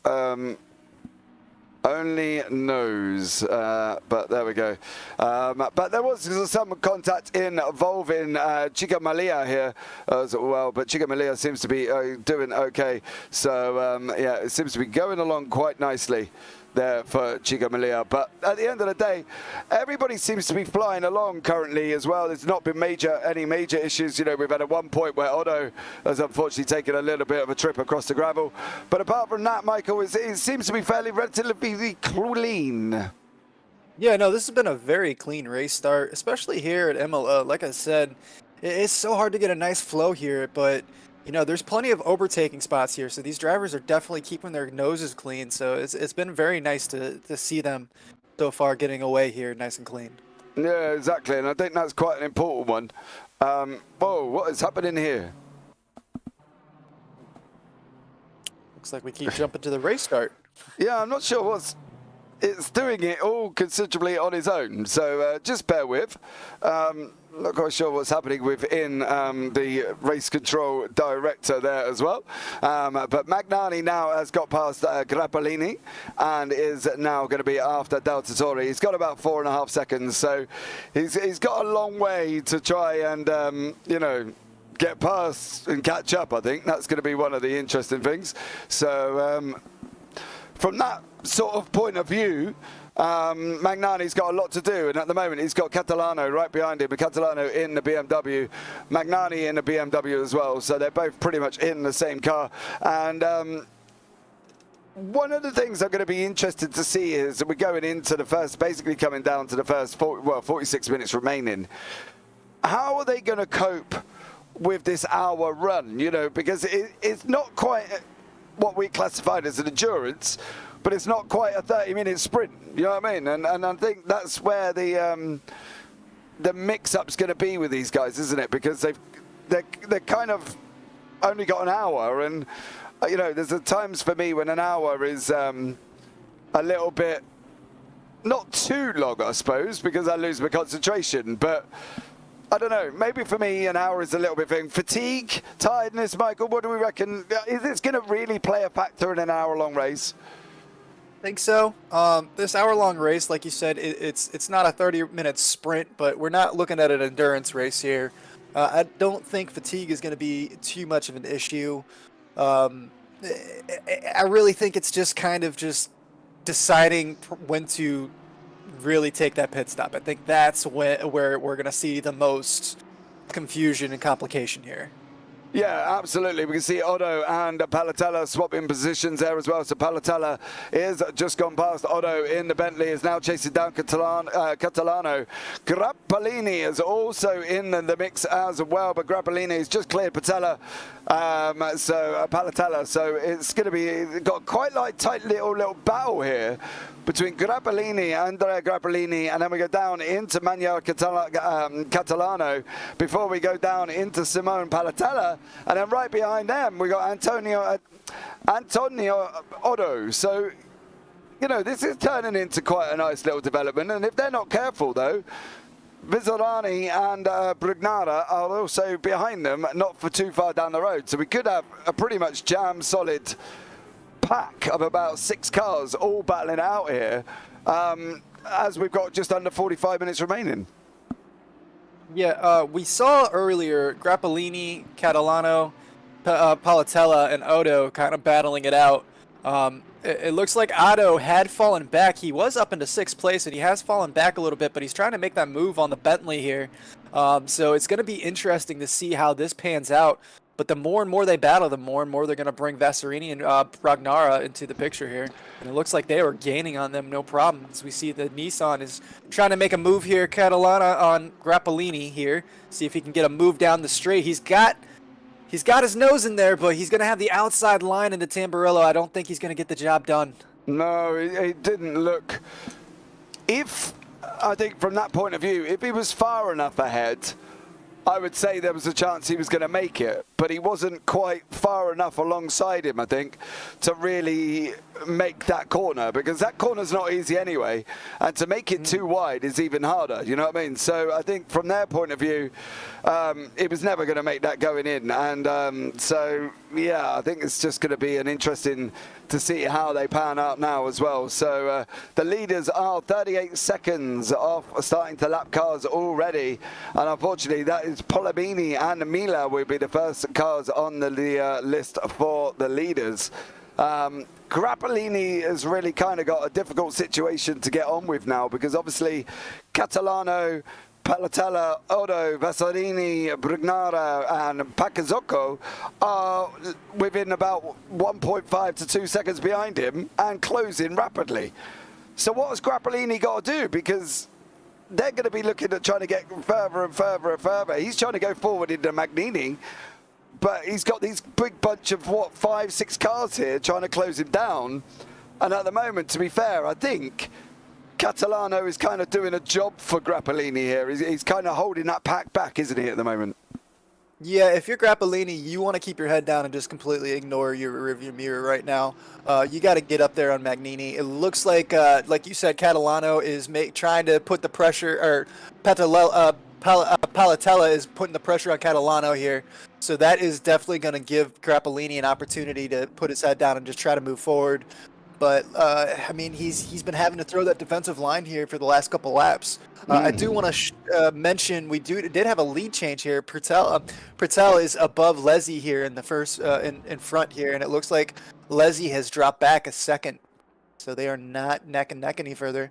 only knows, but there we go. But there was some contact involving Chica Malia here as well, but Chica Malia seems to be doing okay. So yeah, it seems to be going along quite nicely there for Chica Malia. But at the end of the day, everybody seems to be flying along currently as well. There's not been any major issues. You know, we've had at one point where Otto has unfortunately taken a little bit of a trip across the gravel. But apart from that, Michael, it seems to be fairly relatively clean. Yeah, no, this has been a very clean race start, especially here at Imola. Like I said, it's so hard to get a nice flow here, but you know, there's plenty of overtaking spots here, so these drivers are definitely keeping their noses clean. So it's been very nice to see them so far getting away here nice and clean. Yeah, exactly, and I think that's quite an important one. Whoa, what is happening here? Looks like we keep jumping to the race start. Yeah, I'm not sure what's it's doing it all considerably on his own. So just bear with. Not quite sure what's happening within the race control director there as well. But Magnani now has got past Grappellini and is now going to be after D'Altatore. He's got about 4.5 seconds, so he's got a long way to try and, you know, get past and catch up. I think that's going to be one of the interesting things. So from that sort of point of view, Magnani's got a lot to do, and at the moment he's got Catalano right behind him, Catalano in the BMW, Magnani in the BMW as well, so they're both pretty much in the same car. And one of the things I'm going to be interested to see is that we're going into the first, basically coming down to the first 46 minutes remaining. How are they going to cope with this hour run, you know, because it's not quite what we classified as an endurance, but it's not quite a 30-minute sprint, you know what I mean? And I think that's where the mix-up's going to be with these guys, isn't it? Because they're kind of only got an hour, and you know, there's times for me when an hour is a little bit not too long, I suppose, because I lose my concentration, but I don't know, maybe for me an hour is a little bit thing. Fatigue, tiredness, Michael, what do we reckon? Is this going to really play a factor in an hour-long race? I think so. This hour-long race, like you said, it's not a 30-minute sprint, but we're not looking at an endurance race here. I don't think fatigue is going to be too much of an issue. I really think it's just kind of just deciding when to really take that pit stop. I think that's where we're going to see the most confusion and complication here. Yeah, absolutely. We can see Otto and Palatella swapping positions there as well. So Palatella is just gone past Otto in the Bentley, is now chasing down Catalano. Grappellini is also in the mix as well, but Grappellini has just cleared Palatella. Palatella. So it's going to be got quite like tight little battle here between Grappellini, Andrea Grappellini, and then we go down into Manuel Catalano before we go down into Simone Palatella, and then right behind them we got Antonio Otto. So, you know, this is turning into quite a nice little development, and if they're not careful though, Vizzolani and Brugnara are also behind them, not for too far down the road. So we could have a pretty much jam solid pack of about 6 cars all battling out here as we've got just under 45 minutes remaining. Yeah, we saw earlier Grappellini, Catalano, Palatella, and Otto kind of battling it out. It looks like Otto had fallen back. He was up into 6th place, and he has fallen back a little bit, but he's trying to make that move on the Bentley here. So it's going to be interesting to see how this pans out. But the more and more they battle, the more and more they're going to bring Vasserini and Brugnara into the picture here. And it looks like they are gaining on them, no problem. As we see the Nissan is trying to make a move here. Catalana on Grappellini here. See if he can get a move down the straight. He's got his nose in there, but he's going to have the outside line into Tamburello. I don't think he's going to get the job done. No, it didn't look. I think from that point of view, if he was far enough ahead, I would say there was a chance he was going to make it, but he wasn't quite far enough alongside him, I think, to really make that corner, because that corner's not easy anyway, and to make it too wide is even harder, you know what I mean? So I think from their point of view, it was never going to make that going in, and so yeah, I think it's just going to be an interesting to see how they pan out now as well. So the leaders are 38 seconds off starting to lap cars already, and unfortunately that is Polomini and Mila will be the first cars on the list for the leaders. Grappellini has really kind of got a difficult situation to get on with now, because obviously Catalano, Palatella, Otto, Vasserini, Brugnara and Pacazocco are within about 1.5 to 2 seconds behind him and closing rapidly. So what has Grappellini got to do? Because they're going to be looking at trying to get further and further and further. He's trying to go forward into Magnini, but he's got these big bunch of, 5, 6 cars here trying to close him down. And at the moment, to be fair, I think Catalano is kind of doing a job for Grappellini here. He's kind of holding that pack back, isn't he, at the moment? Yeah, if you're Grappolini, you want to keep your head down and just completely ignore your rearview mirror right now. You got to get up there on Magnini. It looks like you said, Catalano is trying to put the pressure, or Palatella is putting the pressure on Catalano here. So that is definitely going to give Grappolini an opportunity to put his head down and just try to move forward. But I mean, he's been having to throw that defensive line here for the last couple laps. I do want to mention we did have a lead change here. Pertel is above Leslie here in the first in front here, and it looks like Leslie has dropped back a second, so they are not neck and neck any further.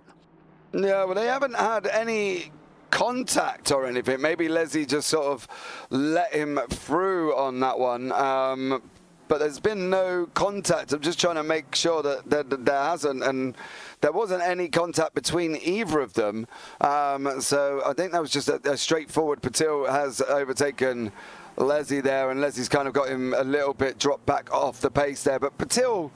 Yeah, well, they haven't had any contact or anything. Maybe Leslie just sort of let him through on that one. But there's been no contact. I'm just trying to make sure that there hasn't, and there wasn't any contact between either of them. So I think that was just a straightforward. Patil has overtaken Leslie there, and Leslie's kind of got him a little bit dropped back off the pace there. But Patil,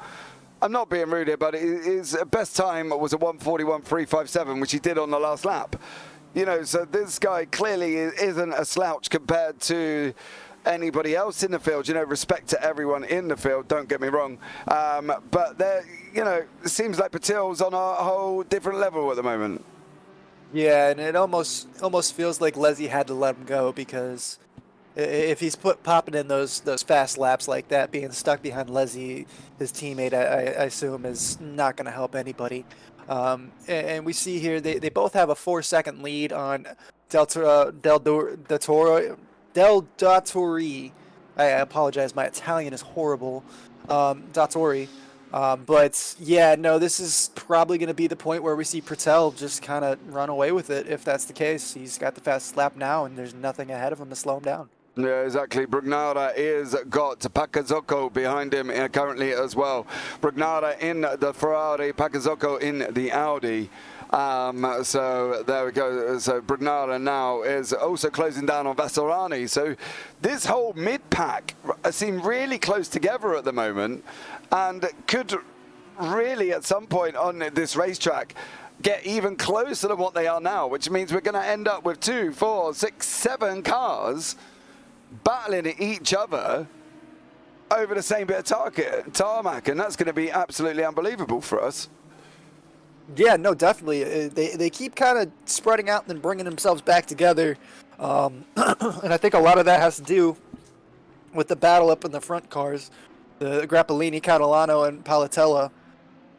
I'm not being rude here, but his best time was a 1:41.357, which he did on the last lap. You know, so this guy clearly isn't a slouch compared to anybody else in the field. You know, respect to everyone in the field, don't get me wrong, but there, you know, it seems like Patil's on a whole different level at the moment. Yeah, and it almost feels like Leslie had to let him go, because if he's popping in those fast laps like that, being stuck behind Leslie, his teammate, I assume, is not going to help anybody. And we see here they both have a 4-second lead on Del Dottori. I apologize, my Italian is horrible. Dottori. But yeah, no, this is probably going to be the point where we see Pertel just kind of run away with it. If that's the case, he's got the fastest lap now, and there's nothing ahead of him to slow him down. Yeah, exactly. Brugnara is got Pacazocco behind him currently as well. Brugnara in the Ferrari, Pacazocco in the Audi. So there we go. So Brugnara now is also closing down on Vasarani. So this whole mid-pack seem really close together at the moment, and could really at some point on this racetrack get even closer than what they are now, which means we're going to end up with 2, 4, 6, 7 cars battling each other over the same bit of tarmac, and that's going to be absolutely unbelievable for us. Yeah, no, definitely. They keep kind of spreading out and then bringing themselves back together, and I think a lot of that has to do with the battle up in the front cars, the Grappolini, Catalano, and Palatella.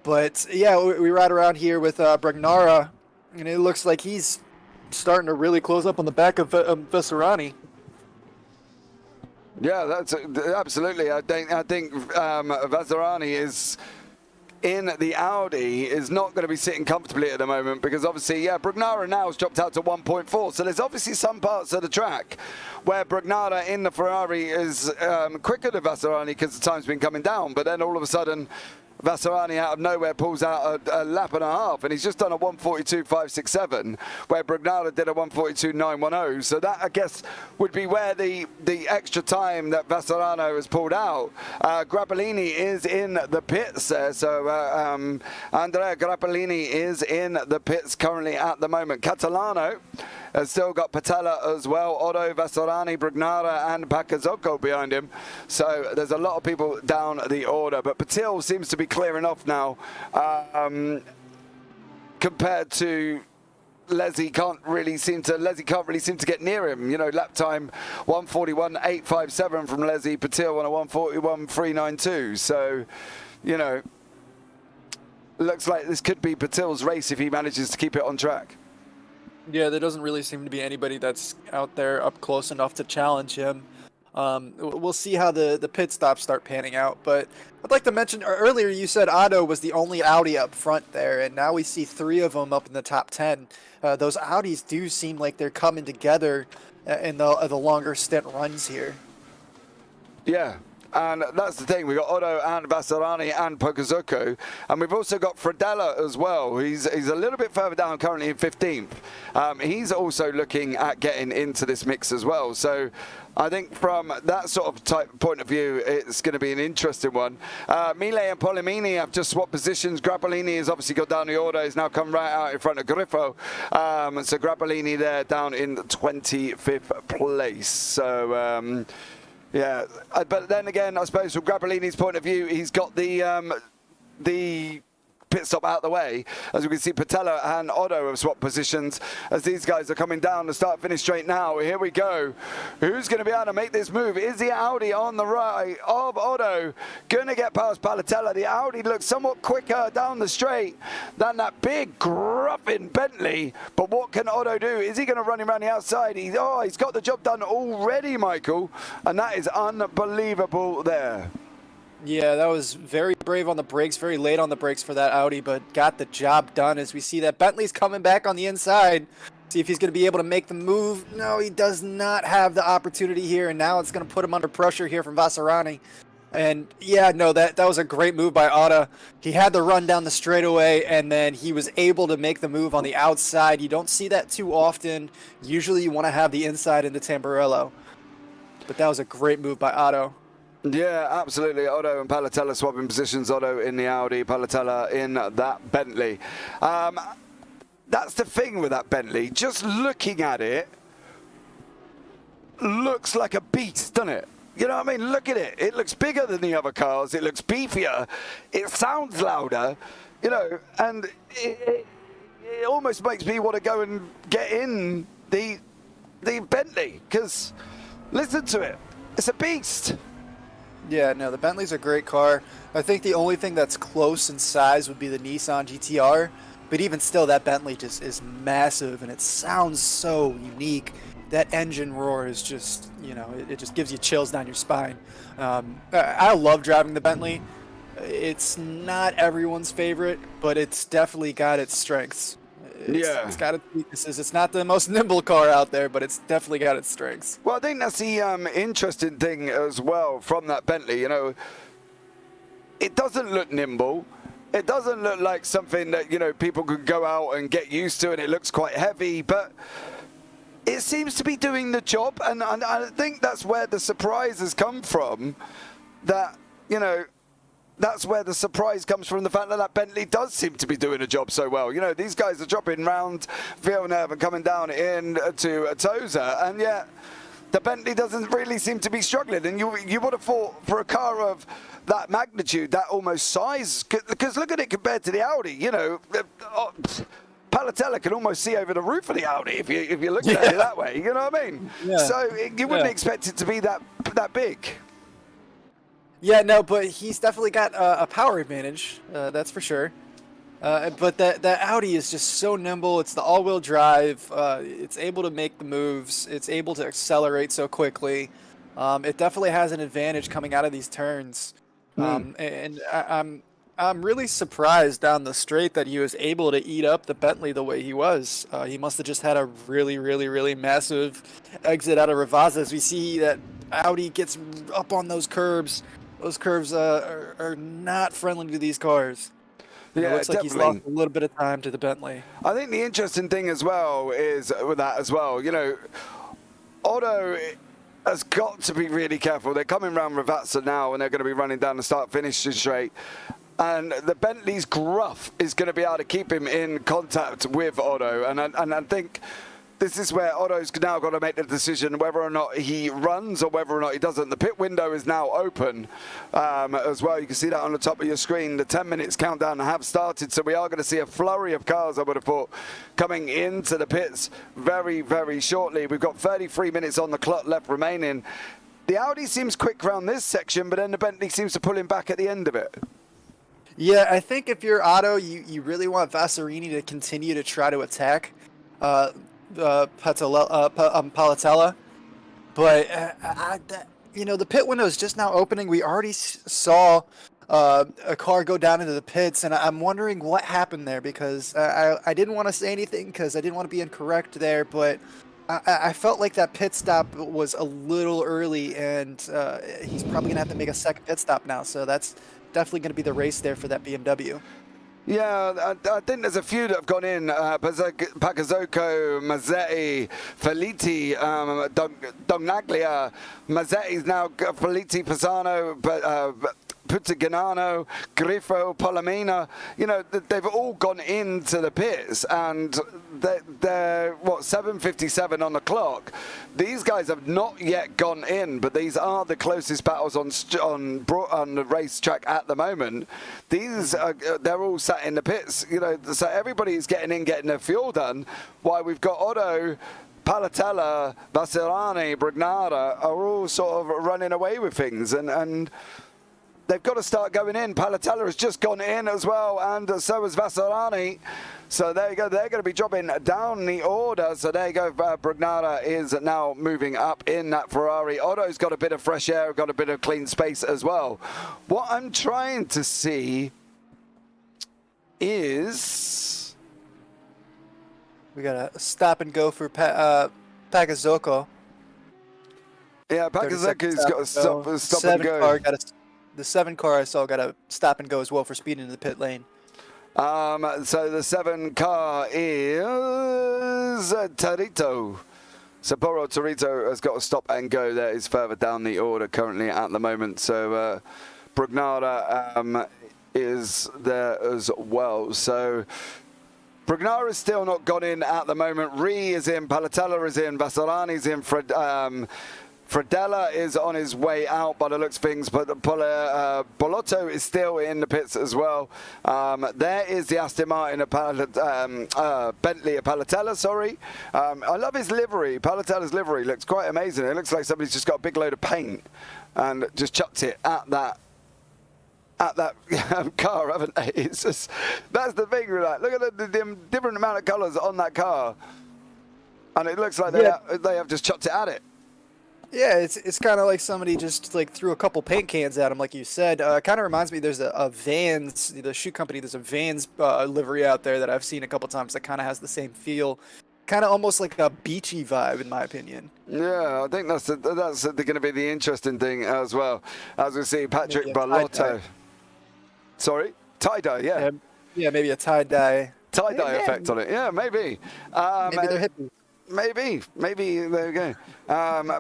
But yeah, we ride around here with Brugnara, and it looks like he's starting to really close up on the back of Vasarani. Yeah, that's absolutely. I think Vasarani is in the Audi is not going to be sitting comfortably at the moment, because obviously, yeah, Brugnara now has dropped out to 1.4. So there's obviously some parts of the track where Brugnara in the Ferrari is quicker than Vasarani because the time's been coming down. But then all of a sudden, Vasarani out of nowhere pulls out a lap and a half, and he's just done a 1:42.567, where Brugnara did a 1:42.910. So that, I guess, would be where the extra time that Vasarano has pulled out. Grappolini is in the pits there, so Andrea Grappolini is in the pits currently at the moment. Catalano has still got Patella as well, Otto, Vasarani, Brugnara, and Pacazocco behind him. So there's a lot of people down the order, but Patil seems to be clearing off now, compared to Leslie. Can't really seem to get near him. You know, lap time 1:41.857 from Leslie, Patil on a 1:41.392. So, you know, looks like this could be Patil's race if he manages to keep it on track. Yeah, there doesn't really seem to be anybody that's out there up close enough to challenge him. We'll see how the pit stops start panning out. But I'd like to mention, earlier you said Otto was the only Audi up front there, and now we see 3 of them up in the top 10. Those Audis do seem like they're coming together in the longer stint runs here. Yeah. And that's the thing. We've got Otto and Vasarani and Pocozuko. And we've also got Fredella as well. He's a little bit further down, currently in 15th. He's also looking at getting into this mix as well. So I think from that sort of point of view, it's going to be an interesting one. Mile and Polimini have just swapped positions. Grappolini has obviously got down the order. He's now come right out in front of Griffo. So Grappolini there down in 25th place. So... yeah, but then again, I suppose from Grappolini's point of view, he's got the pit stop out of the way. As we can see, Patella and Otto have swapped positions as these guys are coming down the start-finish straight now. Here we go. Who's going to be able to make this move? Is the Audi on the right of Otto going to get past Palatella? The Audi looks somewhat quicker down the straight than that big gruffing Bentley. But what can Otto do? Is he going to run him around the outside? He's got the job done already, Michael. And that is unbelievable there. Yeah, that was very brave on the brakes, very late on the brakes for that Audi, but got the job done as we see that Bentley's coming back on the inside. See if he's going to be able to make the move. No, he does not have the opportunity here, and now it's going to put him under pressure here from Vasarani. And yeah, no, that was a great move by Otto. He had the run down the straightaway, and then he was able to make the move on the outside. You don't see that too often. Usually you want to have the inside in the Tamburello. But that was a great move by Otto. Yeah, absolutely. Otto and Palatella swapping positions. Otto in the Audi, Palatella in that Bentley. That's the thing with that Bentley. Just looking at it, looks like a beast, doesn't it? You know what I mean? Look at it. It looks bigger than the other cars. It looks beefier. It sounds louder, you know, and it almost makes me want to go and get in the Bentley, because listen to it. It's a beast. Yeah, no, the Bentley's a great car. I think the only thing that's close in size would be the Nissan GTR, but even still, that Bentley just is massive, and it sounds so unique. That engine roar is just, you know, it just gives you chills down your spine. I love driving the Bentley. It's not everyone's favorite, but it's definitely got its strengths. It's got its weaknesses. It's not the most nimble car out there, but it's definitely got its strengths. Well, I think that's the interesting thing as well from that Bentley. You know, it doesn't look nimble. It doesn't look like something that, you know, people could go out and get used to, and it looks quite heavy, but it seems to be doing the job, and I think that's where the surprise has come from. That, you know, that's where the surprise comes from, the fact that that Bentley does seem to be doing a job so well. You know, these guys are dropping round Villeneuve and coming down in to Tosa, and yet the Bentley doesn't really seem to be struggling. And you would have thought for a car of that magnitude, that almost size, because look at it compared to the Audi, you know, Palatella can almost see over the roof of the Audi if you look at it that way. You know what I mean? Yeah. So you wouldn't expect it to be that big. Yeah, no, but he's definitely got a power advantage, that's for sure. But that Audi is just so nimble. It's the all-wheel drive. It's able to make the moves. It's able to accelerate so quickly. It definitely has an advantage coming out of these turns. And I'm really surprised down the straight that he was able to eat up the Bentley the way he was. He must have just had a really, really, really massive exit out of Ravazza. As we see that Audi gets up on those curbs. Those curves are not friendly to these cars. Yeah, it looks like he's lost a little bit of time to the Bentley. I think the interesting thing as well is with that as well, you know, Otto has got to be really careful. They're coming around Ravazza now, and they're going to be running down the start-finish straight. And the Bentley's gruff is going to be able to keep him in contact with Otto. And I think this is where Otto's now got to make the decision whether or not he runs or whether or not he doesn't. The pit window is now open as well. You can see that on the top of your screen. The 10 minutes countdown have started, so we are going to see a flurry of cars, I would have thought, coming into the pits very, very shortly. We've got 33 minutes on the clock left remaining. The Audi seems quick around this section, but then the Bentley seems to pull him back at the end of it. Yeah, I think if you're Otto, you really want Vassarini to continue to try to attack Palatella, but you know, the pit window is just now opening. We already saw a car go down into the pits, and I'm wondering what happened there, because I didn't want to say anything because I didn't want to be incorrect there, but I felt like that pit stop was a little early, and he's probably going to have to make a second pit stop now. So that's definitely going to be the race there for that BMW. Yeah, I think there's a few that have gone in. Pacazocco, Mazzetti, Felitti, Dognaglia. Mazzetti's now Felitti, Pisano, Putiganano, Griffo, Polomina. You know, they've all gone into the pits, and they're what, 7:57 on the clock. These guys have not yet gone in, but these are the closest battles on the racetrack at the moment. These they're all sat in the pits. You know, so everybody's getting in, getting their fuel done. While we've got Otto, Palatella, Vassilani, Brugnara are all sort of running away with things, and they've got to start going in. Palatella has just gone in as well, and so has Vassilani. So there you go. They're going to be dropping down the order. So there you go. Brugnara is now moving up in that Ferrari. Otto's got a bit of fresh air, got a bit of clean space as well. What I'm trying to see is... We got a stop and go for Pacazocco. Yeah, Pacazocco's got a stop and go. The 7 car I saw got a stop and go as well for speeding in the pit lane. So the 7 car is Torito. Sapporo Torito has got a stop and go there. Is further down the order currently at the moment. So Brugnara is there as well. So Brugnara has still not gone in at the moment. Ree is in, Palatella is in, Vassilani's in, Fredella is on his way out by the looks of things, but Bolotto is still in the pits as well. There is the Aston Martin, Bentley, a Palatella, sorry. I love his livery. Palatella's livery looks quite amazing. It looks like somebody's just got a big load of paint and just chucked it at that car, haven't they? It's just, that's the thing with that. Look at the different amount of colours on that car. And it looks like they have just chucked it at it. Yeah, it's kind of like somebody just like threw a couple paint cans at him, like you said. Kind of reminds me, there's a Vans, the shoe company, there's a Vans livery out there that I've seen a couple times that kind of has the same feel. Kind of almost like a beachy vibe, in my opinion. Yeah, I think that's going to be the interesting thing as well. As we see, Patrick Bellotto. Sorry? Tie-dye, yeah. Yeah, maybe a tie-dye. Tie-dye effect on it, yeah, maybe. Maybe they're hippies. Maybe, there we go.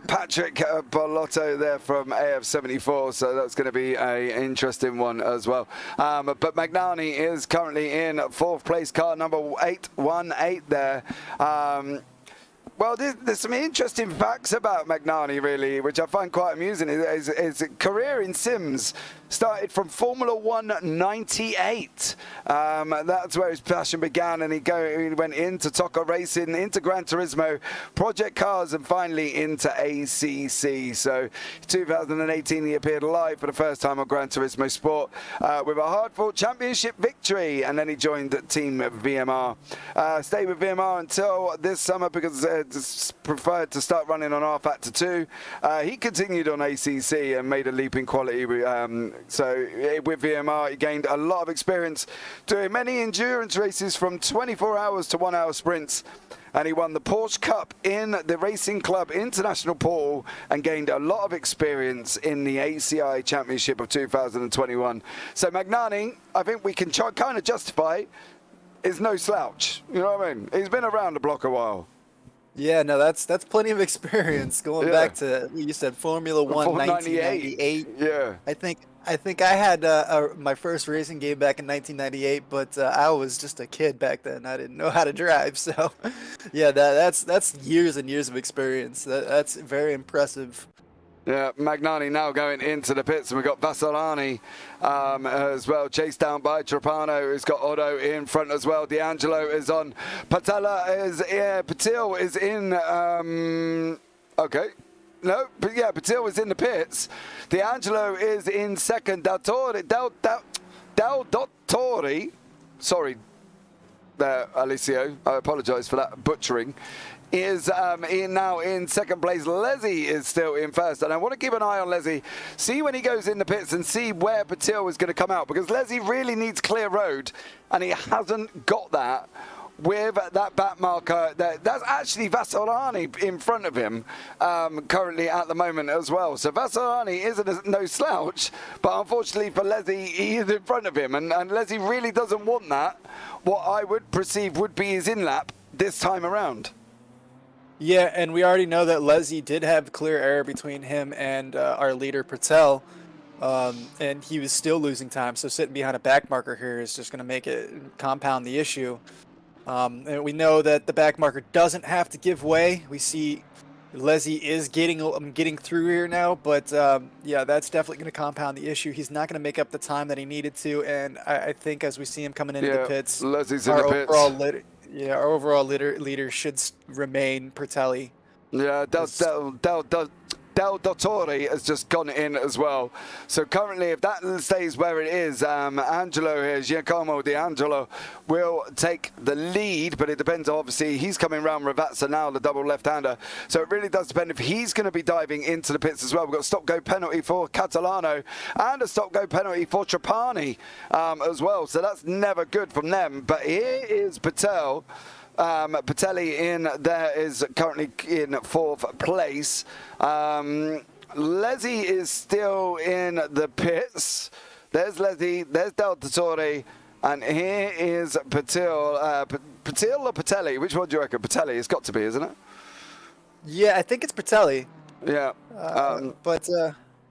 Patrick Bellotto there from AF74, so that's going to be an interesting one as well. But Magnani is currently in 4th place, car number 818 there. Well, there's some interesting facts about Magnani, really, which I find quite amusing. His career in Sims started from Formula 1 98. That's where his passion began, and he went into TOCA Racing, into Gran Turismo, Project Cars, and finally into ACC. So 2018, he appeared live for the first time on Gran Turismo Sport with a hard-fought championship victory, and then he joined Team VMR. Stayed with VMR until this summer because preferred to start running on R Factor 2. He continued on ACC and made a leap in quality. So with VMR, he gained a lot of experience doing many endurance races from 24 hours to 1 hour sprints. And he won the Porsche Cup in the Racing Club International Portal and gained a lot of experience in the ACI Championship of 2021. So Magnani, I think we can kind of justify, is no slouch. You know what I mean? He's been around the block a while. Yeah, no, that's plenty of experience going back to, you said Formula 1 1998. Yeah. I think I had my first racing game back in 1998, but I was just a kid back then. I didn't know how to drive, so yeah, that's years and years of experience. That's very impressive. Yeah, Magnani now going into the pits, and we've got Vassilani as well, chased down by Trapano, who's got Otto in front as well. D'Angelo is on. Patella is Patil is in. Okay. No, but yeah, Patil is in the pits. D'Angelo is in second. Del Dottore, sorry there, Alicio, I apologise for that butchering, is now in second place. Leslie is still in first, and I want to keep an eye on Leslie, see when he goes in the pits and see where Patil is going to come out, because Leslie really needs clear road, and he hasn't got that with that back marker. That's actually Vasarani in front of him currently at the moment as well. So Vasarani isn't no slouch, but unfortunately for Leslie, he is in front of him. And Leslie really doesn't want that. What I would perceive would be his in-lap this time around. Yeah, and we already know that Leslie did have clear error between him and our leader, Patel. And he was still losing time, so sitting behind a back marker here is just going to make it compound the issue. And we know that the back marker doesn't have to give way. We see Leslie is getting through here now, but yeah, that's definitely going to compound the issue. He's not going to make up the time that he needed to, and I think as we see him coming into the pits, Leslie's in the pits. Our overall leader should remain Pertelli. Yeah, Del Dottore has just gone in as well. So currently, if that stays where it is, Angelo here, Giacomo D'Angelo, will take the lead, but it depends, obviously, he's coming round Ravazza now, the double left-hander. So it really does depend if he's going to be diving into the pits as well. We've got a stop-go penalty for Catalano and a stop-go penalty for Trapani as well. So that's never good from them. But here is Patel. Patelli in there is currently in 4th place. Leslie is still in the pits. There's Leslie, there's Del Dottore, and here is Patel. Patel or Patelli? Which one do you reckon? Patelli, it's got to be, isn't it? Yeah, I think it's Pertelli. Yeah. But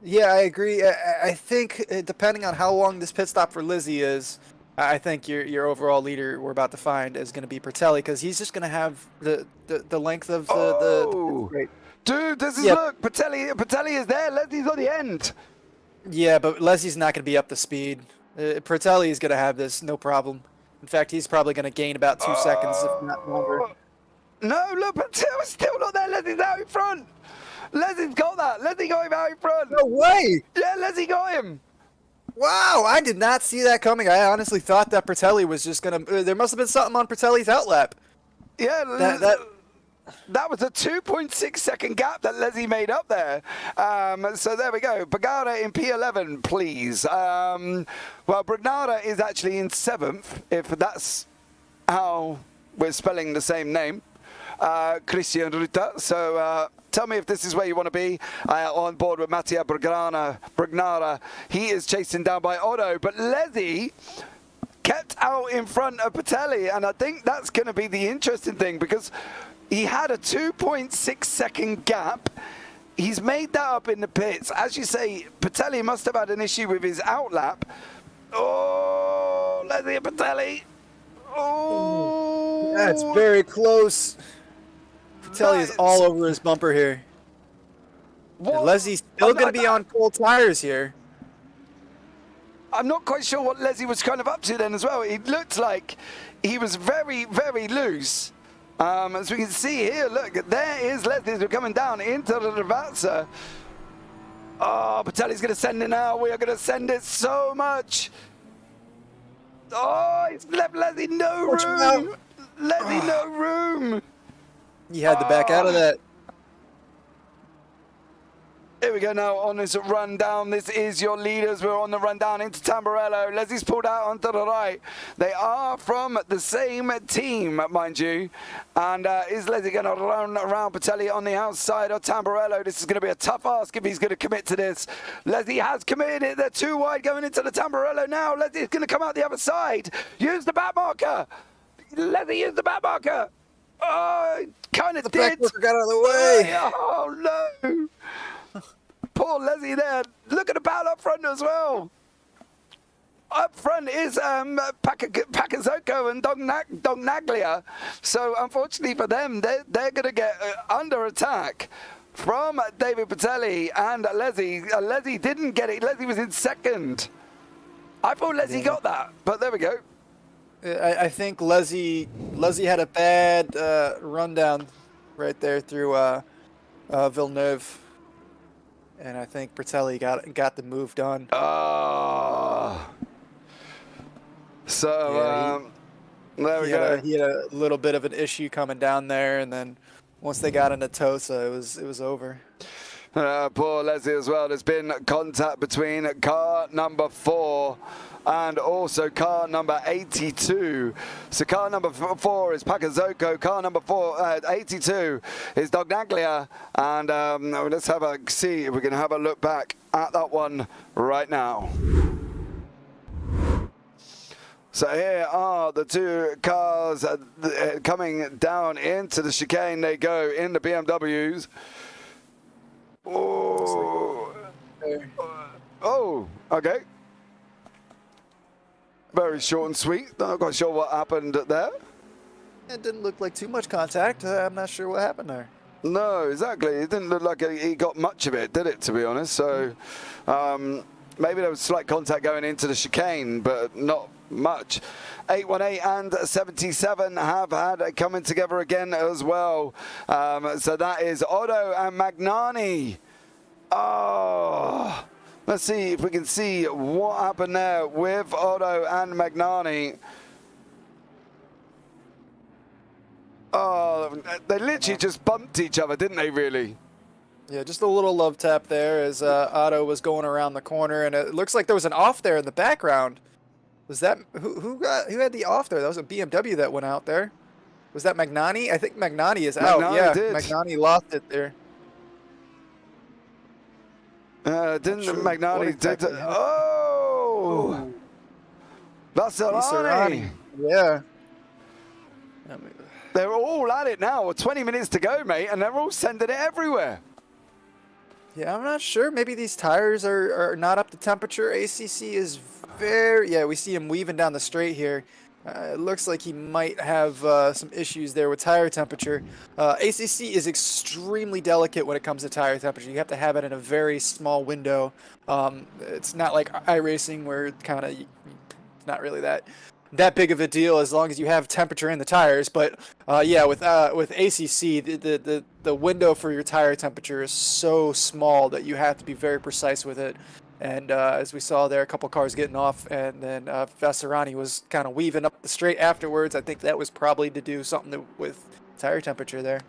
yeah, I agree. I think depending on how long this pit stop for Lizzie is, I think your overall leader we're about to find is going to be Pertelli, because he's just going to have the length of the dude, this is look, Pertelli is there. Leslie's on the end. Yeah, but Leslie's not going to be up to speed. Pertelli is going to have this no problem. In fact, he's probably going to gain about 2 seconds, if not longer. No, look, Pertelli's still not there. Leslie's out in front. Leslie's got that. Leslie got him out in front. No way. Yeah, Leslie got him. Wow, I did not see that coming. I honestly thought that Pertelli was just going to... There must have been something on Pertelli's outlap. Yeah, that was a 2.6 second gap that Leslie made up there. So there we go. Bagara in P11, please. Well, Brugnara is actually in 7th, if that's how we're spelling the same name. Christian Ruta. So tell me if this is where you want to be on board with Mattia Brugnara. He is chasing down by Otto, but Leslie kept out in front of Patelli, and I think that's going to be the interesting thing, because he had a 2.6 second gap. He's made that up in the pits. As you say, Patelli must have had an issue with his outlap. Oh, Leslie and Patelli. Oh, that's very close. Patelli is all over his bumper here. Leslie's still going to be on full tires here. I'm not quite sure what Leslie was kind of up to then as well. It looked like he was very, very loose. As we can see here, look, there is Leslie coming down into the Ravazza. Oh, Patelli's going to send it now. We are going to send it so much. Oh, he's left Leslie no room. Leslie no room. He had to back out of that. Here we go now on this run down. This is your leaders. We're on the run down into Tamburello. Leslie's pulled out onto the right. They are from the same team, mind you. And is Leslie going to run around Patelli on the outside of Tamburello? This is going to be a tough ask if he's going to commit to this. Leslie has committed it. They're too wide going into the Tamburello now. Leslie's going to come out the other side. Use the back marker. Leslie, use the back marker. Oh, kind of did. The back marker got out of the way. Oh, no. Poor Leslie there. Look at the battle up front as well. Up front is Pakazoko and Dognaglia. So unfortunately for them, they're going to get under attack from David Patelli and Leslie. Leslie didn't get it. Leslie was in 2nd. I thought Leslie got that, but there we go. I think Leslie had a bad rundown right there through Villeneuve. And I think Patelli got the move done. So there we go. He had a little bit of an issue coming down there, and then once they got into Tosa, it was over. Poor Leslie as well. There's been contact between car number 4 and also car number 82. So car number 4 is Pakazoko, car number 82 is Dognaglia, and let's see if we can have a look back at that one right now. So here are the two cars coming down into the chicane. They go in the BMWs. Oh, okay. Very short and sweet. Not quite sure what happened there. It didn't look like too much contact. I'm not sure what happened there. No, exactly. It didn't look like he got much of it, did it, to be honest? So maybe there was slight contact going into the chicane, but not much. 818 and 77 have had coming together again as well. So that is Otto and Magnani. Oh, let's see if we can see what happened there with Otto and Magnani. Oh, they literally just bumped each other, didn't they, really? Yeah, just a little love tap there as Otto was going around the corner, and it looks like there was an off there in the background. Was that who had the off there? That was a BMW that went out there. Was that Magnani? I think Magnani is out. Yeah, Magnani lost it there. Didn't Magnani did? Oh, Vasarani. Yeah. They're all at it now. 20 minutes to go, mate, and they're all sending it everywhere. Yeah, I'm not sure. Maybe these tires are not up to temperature. ACC is very... Yeah, we see him weaving down the straight here. It looks like he might have some issues there with tire temperature. ACC is extremely delicate when it comes to tire temperature. You have to have it in a very small window. It's not like iRacing where it's kind of... It's not really that big of a deal as long as you have temperature in the tires. But yeah, with ACC, the window for your tire temperature is so small that you have to be very precise with it. And as we saw there, a couple cars getting off, and then Vasarani was kind of weaving up the straight afterwards. I think that was probably to do something with tire temperature there.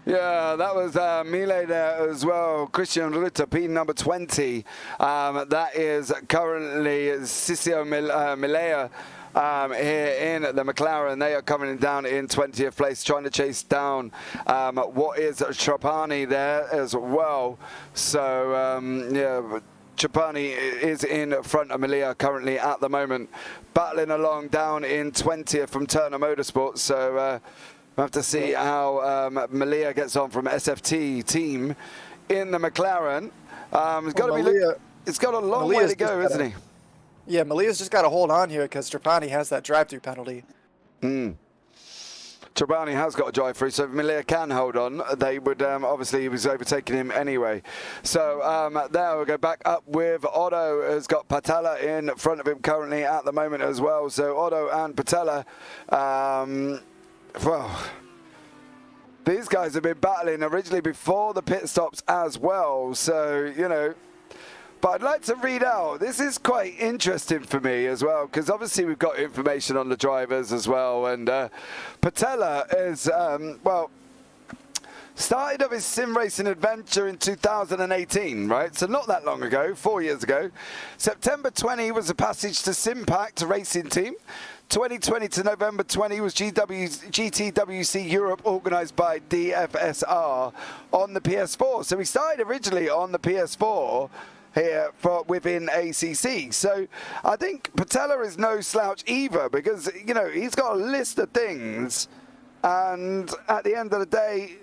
Yeah, that was Mile there as well. Christian Rutter, P number 20. That is currently Sissio Milea. Here in the McLaren, they are coming down in 20th place, trying to chase down what is Trapani there as well. So, yeah, Trapani is in front of Malia currently at the moment, battling along down in 20th from Turner Motorsports. So, we'll have to see how Malia gets on from SFT team in the McLaren. It's got a long way to go, isn't he? Yeah, Malia's just got to hold on here because Trapani has that drive-through penalty. Trapani has got a drive-through, so if Malia can hold on, they would obviously he was overtaking him anyway. So there we go back up with Otto, has got Patella in front of him currently at the moment as well. So Otto and Patella, well, these guys have been battling originally before the pit stops as well. So, you know, but I'd like to read out, this is quite interesting for me as well, because obviously we've got information on the drivers as well, and Patella is, well, started off his sim racing adventure in 2018, right? So not that long ago, 4 years ago. September 20 was a passage to Simpact Racing Team. 2020 to November 20 was GTWC Europe, organised by DFSR on the PS4. So we started originally on the PS4, here within ACC. So I think Patella is no slouch either, because, you know, he's got a list of things, and at the end of the day,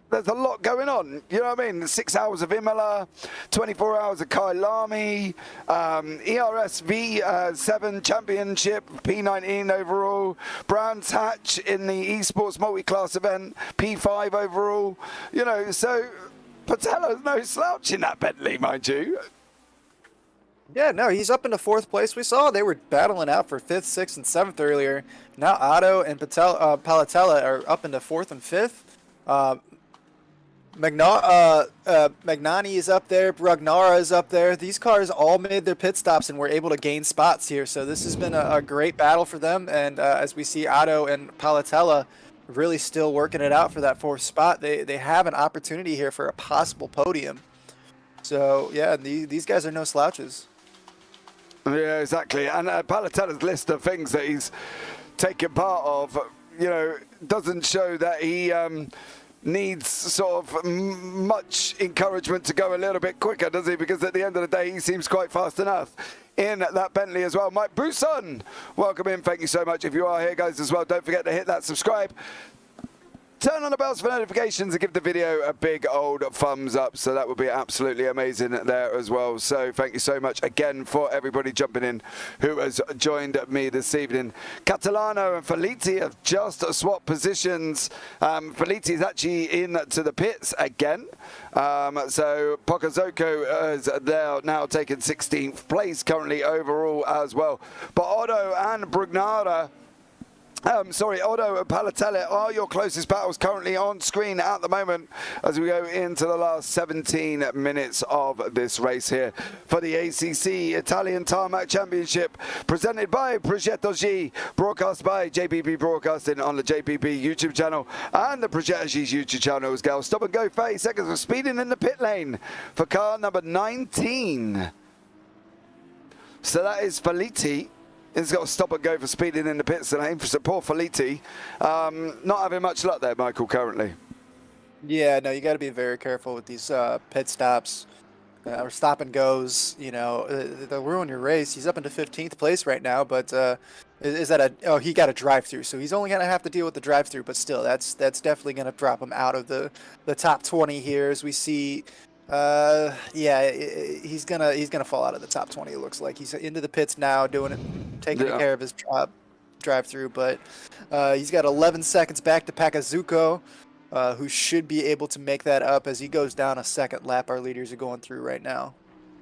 there's a lot going on. You know what I mean? 6 hours of Imola, 24 hours of Kailami, ERS V7 Championship, P19 overall, Brands Hatch in the esports multi-class event, P5 overall. You know, so Patella's no slouch in that Bentley, mind you. Yeah, no, he's up into 4th place. We saw they were battling out for 5th, 6th, and 7th earlier. Now Otto and Palatella are up into 4th and 5th. Magnani is up there. Brugnara is up there. These cars all made their pit stops and were able to gain spots here. So this has been a great battle for them. And as we see Otto and Palatella really still working it out for that 4th spot. They have an opportunity here for a possible podium. So, yeah, these guys are no slouches. Yeah, exactly. And Palatella's list of things that he's taken part of, you know, doesn't show that he needs sort of much encouragement to go a little bit quicker, does he? Because at the end of the day, he seems quite fast enough in that Bentley as well. Mike Buson, welcome in. Thank you so much. If you are here, guys, as well, don't forget to hit that subscribe. Turn on the bells for notifications and give the video a big old thumbs up. So that would be absolutely amazing there as well. So thank you so much again for everybody jumping in who has joined me this evening. Catalano and Felitti have just swapped positions. Felitti is actually into the pits again. So Pokazoko is there now taking 16th place currently overall as well. But Otto and Brugnara, Otto and Palatella are your closest battles currently on screen at the moment as we go into the last 17 minutes of this race here for the ACC Italian Tarmac Championship, presented by Progetto G, broadcast by JPB Broadcasting on the JPB YouTube channel and the Progetto G's YouTube channel as well. Stop and go 30 seconds of speeding in the pit lane for car number 19. So that is Felitti. He's got to stop and go for speeding in the pits tonight. For poor Felitti, not having much luck there, Michael, currently. Yeah, no, you got to be very careful with these pit stops or stop and goes. You know, they'll ruin your race. He's up into 15th place right now, but is that he got a drive-through, so he's only going to have to deal with the drive-through, but still, that's definitely going to drop him out of the top 20 here as we see. Yeah, he's gonna fall out of the top 20. It looks like he's into the pits now, taking care of his drive-through. But he's got 11 seconds back to Pakazuko, who should be able to make that up as he goes down a second lap. Our leaders are going through right now.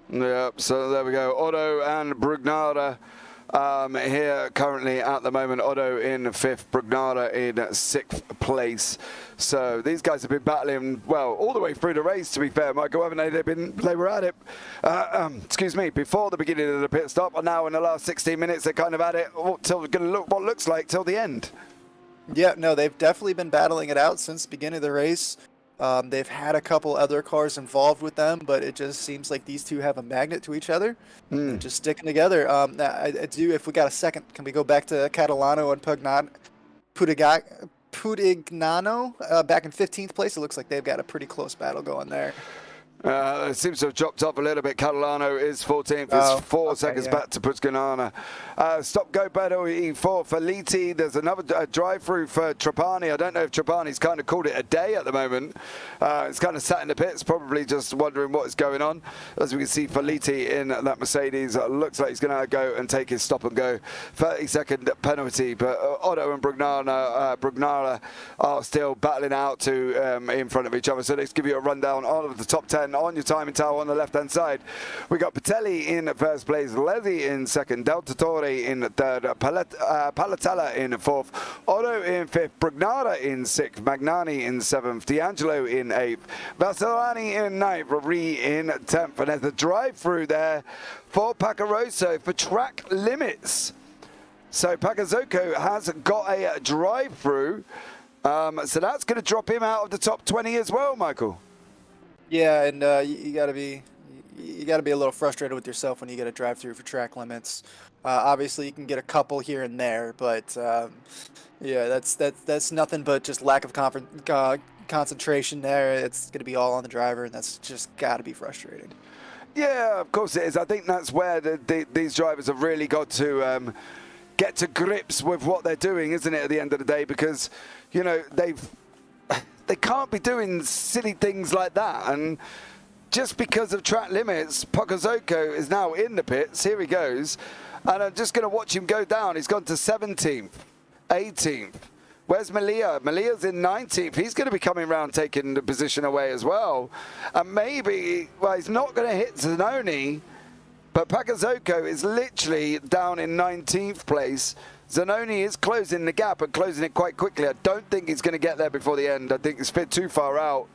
Yeah, so there we go. Otto and Brugnara here currently at the moment. Otto in 5th, Brugnara in 6th place. So these guys have been battling, well, all the way through the race, to be fair, Michael, haven't they? They were at it, excuse me, before the beginning of the pit stop, and now in the last 16 minutes, they're kind of at it till going to look what looks like till the end. Yeah, no, they've definitely been battling it out since the beginning of the race. They've had a couple other cars involved with them, but it just seems like these two have a magnet to each other. They're just sticking together. I do, if we got a second, can we go back to Catalano and Putignano back in 15th place? It looks like they've got a pretty close battle going there. It seems to have dropped off a little bit. Catalano is 14th. It's 4 seconds back to Putignano. Stop go battle for Felitti. There's another drive-through for Trapani. I don't know if Trapani's kind of called it a day at the moment. It's kind of sat in the pits, probably just wondering what is going on. As we can see, Felitti in that Mercedes looks like he's going to go and take his stop and go 30-second penalty. But Otto and Brugnara are still battling out to in front of each other. So let's give you a rundown of the top 10 on your timing tower on the left-hand side. We got Patelli in 1st place, Lezzi in 2nd, Del Torre in 3rd, Palatella in 4th, Otto in 5th, Brugnara in 6th, Magnani in 7th, D'Angelo in 8th, Vassalani in 9th, Rory in 10th. And there's a drive-through there for Paccarosso for track limits. So Pakazuko has got a drive-through. So that's going to drop him out of the top 20 as well, Michael. Yeah, and you gotta be a little frustrated with yourself when you get a drive-through for track limits. Obviously, you can get a couple here and there, but yeah, that's nothing but just lack of concentration there. It's gonna be all on the driver, and that's just gotta be frustrating. Yeah, of course it is. I think that's where these drivers have really got to get to grips with what they're doing, isn't it? At the end of the day, because you know they can't be doing silly things like that. And just because of track limits, Pokazoko is now in the pits. Here he goes. And I'm just going to watch him go down. He's gone to 17th, 18th. Where's Malia? Malia's in 19th. He's going to be coming around taking the position away as well. And maybe, well, he's not going to hit Zanoni, but Pakazoko is literally down in 19th place. Zanoni is closing the gap and closing it quite quickly. I don't think he's going to get there before the end. I think he's fit too far out.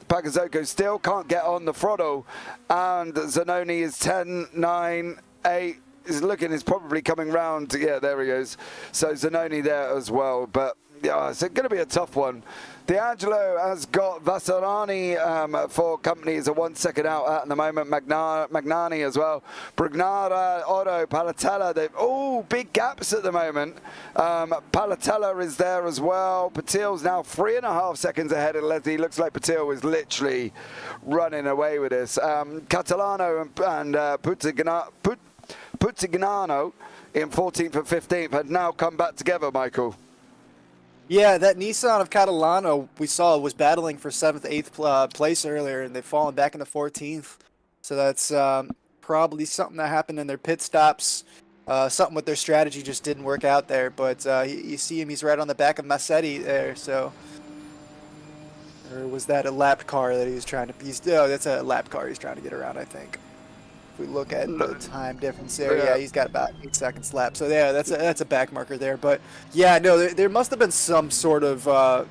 Pakazoko still can't get on the throttle. And Zanoni is 10, 9, 8. Is probably coming round. Yeah, there he is. So Zanoni there as well. But Yeah, it's going to be a tough one. D'Angelo has got Vasarani for company is a 1 second out at the moment. Magnani as well. Brugnara, Otto, Palatella. They've all big gaps at the moment. Palatella is there as well. Patil's now 3.5 seconds ahead of Leslie. Looks like Patil is literally running away with this. Catalano and Putignano in 14th and 15th had now come back together, Michael. Yeah, that Nissan of Catalano we saw was battling for 7th, 8th place earlier, and they've fallen back into 14th. So that's probably something that happened in their pit stops. Something with their strategy just didn't work out there. But you see him, he's right on the back of Massetti there. So, or was that a lap car that he was trying to? Oh, that's a lap car he's trying to get around, I think. If we look at the time difference there, yeah, he's got about 8 seconds lap. So yeah, that's a back marker there. But yeah, no, there must have been some sort of. Oh,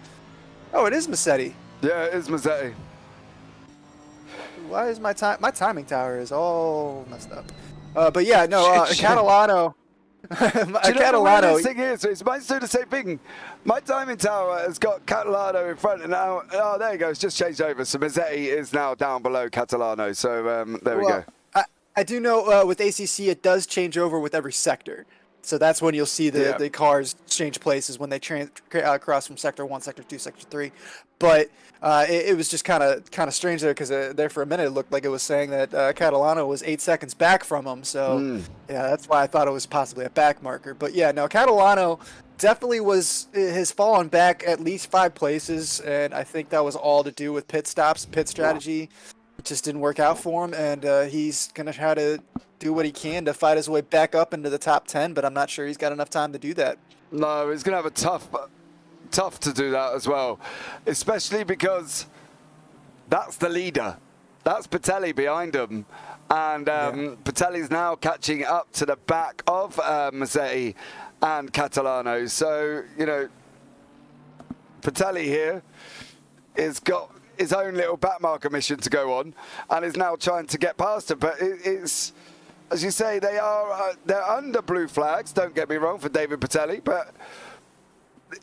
it is Massetti. Yeah, it is Massetti. Why is my timing tower is all messed up? But yeah, no, Catalano. Catalano. The thing is, it might do the same thing. My timing tower has got Catalano in front, and now, oh, there you go. It's just changed over. So Massetti is now down below Catalano. So there we go. I do know with ACC it does change over with every sector, so that's when you'll see the cars change places when they cross from sector 1, sector 2, sector 3. But it was just kind of strange there because there for a minute it looked like it was saying that Catalano was 8 seconds back from him. So yeah, that's why I thought it was possibly a back marker. But yeah, no, Catalano definitely has fallen back at least 5 places, and I think that was all to do with pit stops, pit strategy. It just didn't work out for him, and he's going to try to do what he can to fight his way back up into the top 10, but I'm not sure he's got enough time to do that. No, he's going to have a tough to do that as well, especially because that's the leader. That's Patelli behind him, and Patelli's now catching up to the back of Massetti and Catalano. So, you know, Patelli here has got his own little backmarker mission to go on, and is now trying to get past him. But it's, as you say, they're under blue flags. Don't get me wrong for David Patelli, but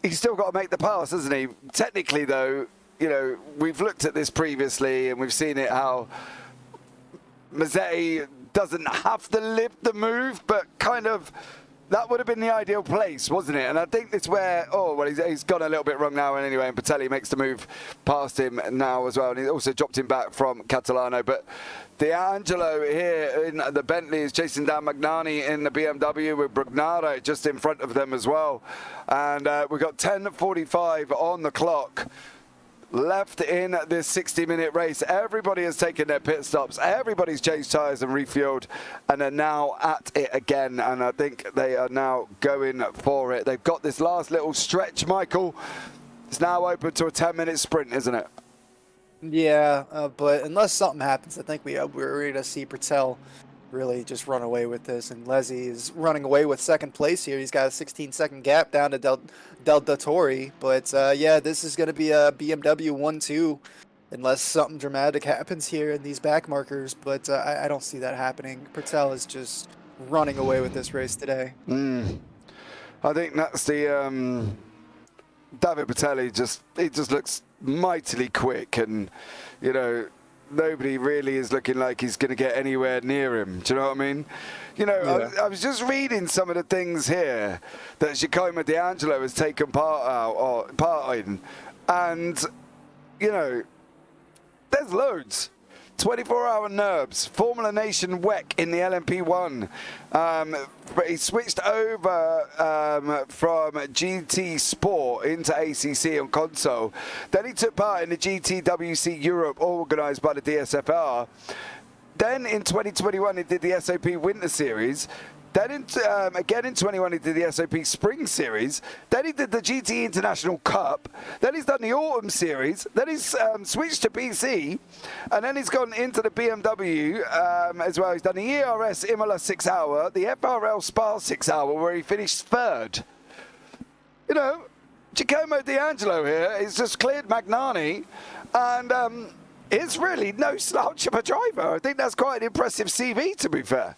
he's still got to make the pass, hasn't he? Technically, though, you know, we've looked at this previously, and we've seen it how Massetti doesn't have to live the move, but kind of. That would have been the ideal place, wasn't it? And I think it's where, he's gone a little bit wrong now anyway, and Patelli makes the move past him now as well. And he also dropped him back from Catalano. But D'Angelo here in the Bentley is chasing down Magnani in the BMW with Brugnara just in front of them as well. And we've got 10:45 on the clock left in this 60-minute race. Everybody has taken their pit stops. Everybody's changed tyres and refueled, and are now at it again. And I think they are now going for it. They've got this last little stretch, Michael. It's now open to a 10-minute sprint, isn't it? Yeah, but unless something happens, I think we're ready to see Patel really just run away with this. And Leslie is running away with second place here. He's got a 16-second gap down to Del Dottore. But yeah, this is going to be a BMW 1-2 unless something dramatic happens here in these back markers. But I don't see that happening. Patel is just running away with this race today. I think that's the David Patelli. He just looks mightily quick, and you know, nobody really is looking like he's going to get anywhere near him. Do you know what I mean? You know, yeah. I was just reading some of the things here that Giacomo D'Angelo has taken part in, and you know, there's loads. 24-hour NURBS, Formula Nation WEC in the LMP1. But he switched over from GT Sport into ACC on console. Then he took part in the GTWC Europe, organised by the DSFR. Then in 2021, he did the SOP Winter Series. Then again in 21, he did the SOP Spring Series. Then he did the GT International Cup. Then he's done the Autumn Series. Then he's switched to PC. And then he's gone into the BMW as well. He's done the ERS Imola 6 Hour, the FRL Spa 6 Hour, where he finished third. You know, Giacomo D'Angelo here has just cleared Magnani. And it's really no slouch of a driver. I think that's quite an impressive CV, to be fair.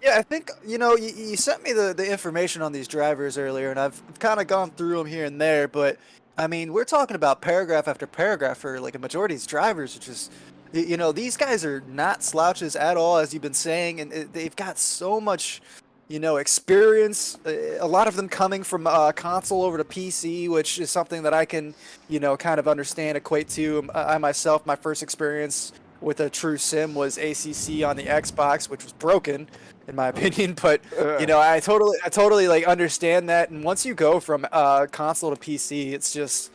Yeah, I think, you sent me the information on these drivers earlier, and I've kind of gone through them here and there, but I mean, we're talking about paragraph after paragraph for like a majority of these drivers, which is, these guys are not slouches at all, as you've been saying, and they've got so much, experience. A lot of them coming from console over to PC, which is something that I can, kind of understand, equate to. I myself, my first experience with a true sim was ACC on the Xbox, which was broken in my opinion. But I totally like understand that. And once you go from console to PC, it's just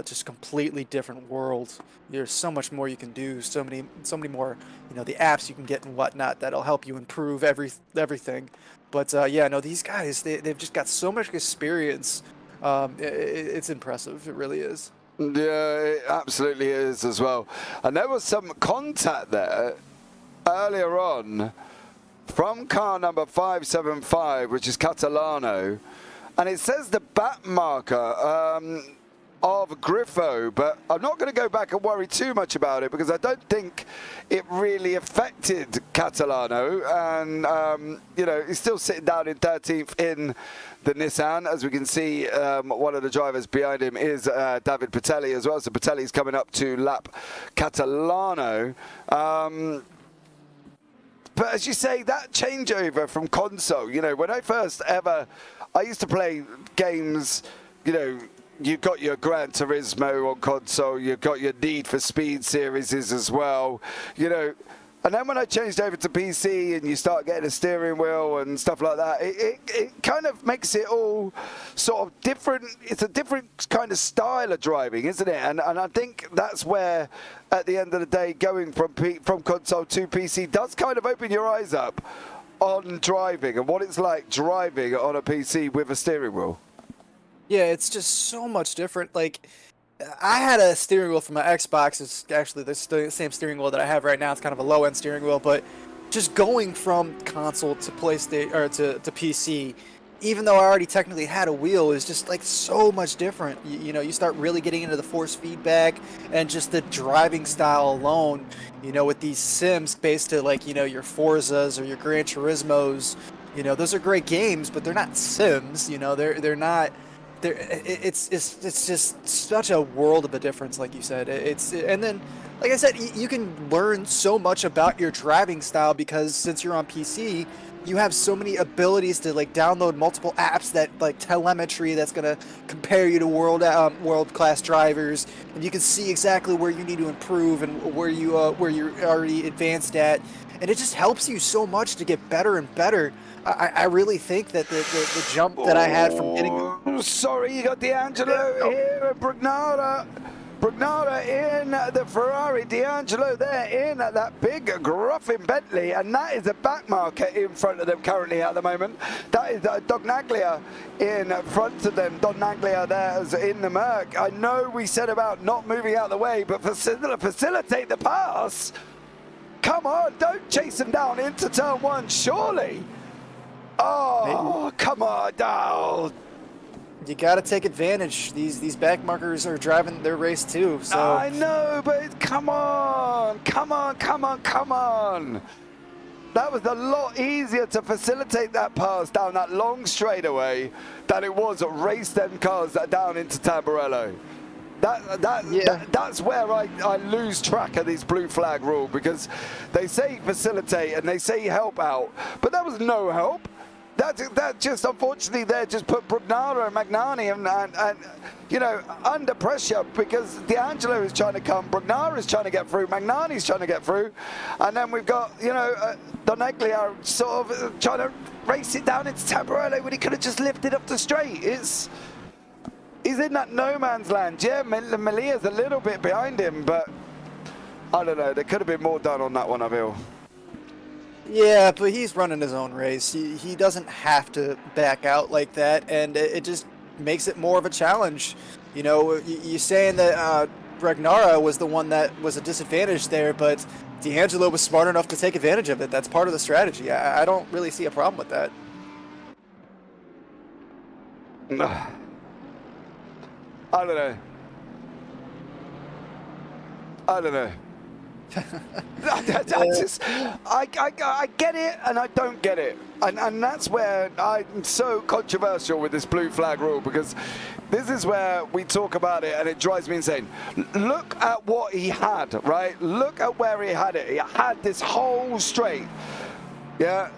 just completely different world. There's so much more you can do. So many more the apps you can get and whatnot that'll help you improve everything. But these guys they've just got so much experience. It's impressive. It really is. Yeah, it absolutely is as well. And there was some contact there earlier on from car number 575, which is Catalano, and it says the back marker of Griffo, but I'm not going to go back and worry too much about it because I don't think it really affected Catalano, and he's still sitting down in 13th in the Nissan. As we can see, one of the drivers behind him is David Patelli as well, so Patelli's coming up to lap Catalano. But as you say, that changeover from console, when I first ever, I used to play games, you've got your Gran Turismo on console, you've got your Need for Speed series as well, and then when I changed over to PC and you start getting a steering wheel and stuff like that, it kind of makes it all sort of different. It's a different kind of style of driving, isn't it? And I think that's where, at the end of the day, going from console to PC does kind of open your eyes up on driving and what it's like driving on a PC with a steering wheel. Yeah, it's just so much different. Like, I had a steering wheel for my Xbox. It's actually the same steering wheel that I have right now. It's kind of a low-end steering wheel, but just going from console to PlayStation or to PC, even though I already technically had a wheel, is just like so much different. You start really getting into the force feedback and just the driving style alone. With these sims based to like your Forzas or your Gran Turismos. Those are great games, but they're not sims. They're not. It's just such a world of a difference, like you said. And then, like I said, you can learn so much about your driving style because since you're on PC, you have so many abilities to like download multiple apps that like telemetry that's gonna compare you to world class drivers, and you can see exactly where you need to improve and where you're already advanced at, and it just helps you so much to get better and better. I really think that the jump that I had from getting... Sorry, you got D'Angelo here at Brugnara. Brugnara in the Ferrari. D'Angelo there in that big gruffing Bentley. And that is a back marker in front of them currently at the moment. That is Dognaglia in front of them. Dognaglia there is in the Merc. I know we said about not moving out of the way, but facilitate the pass. Come on, don't chase him down into turn one, surely. Oh, come on, down. You got to take advantage. These back markers are driving their race too. So I know, but come on. That was a lot easier to facilitate that pass down that long straightaway than it was race them cars down into Tamburello. That's where I lose track of this blue flag rule, because they say facilitate and they say help out, but there was no help. That just, unfortunately, they just put Brugnara and Magnani and under pressure, because D'Angelo is trying to come, Brugnara is trying to get through, Magnani's trying to get through, and then we've got, Doneglia sort of trying to race it down into Tamburello when he could have just lifted up the straight. He's in that no man's land. Yeah, Melia's a little bit behind him, but I don't know. There could have been more done on that one, I feel. Yeah, but he's running his own race. He doesn't have to back out like that, and it just makes it more of a challenge. You saying that Regnara was the one that was a disadvantage there, but D'Angelo was smart enough to take advantage of it. That's part of the strategy. I don't really see a problem with that. I don't know. I get it and I don't get it. And that's where I'm so controversial with this blue flag rule, because this is where we talk about it and it drives me insane. Look at what he had, right? Look at where he had it. He had this whole straight. Yeah,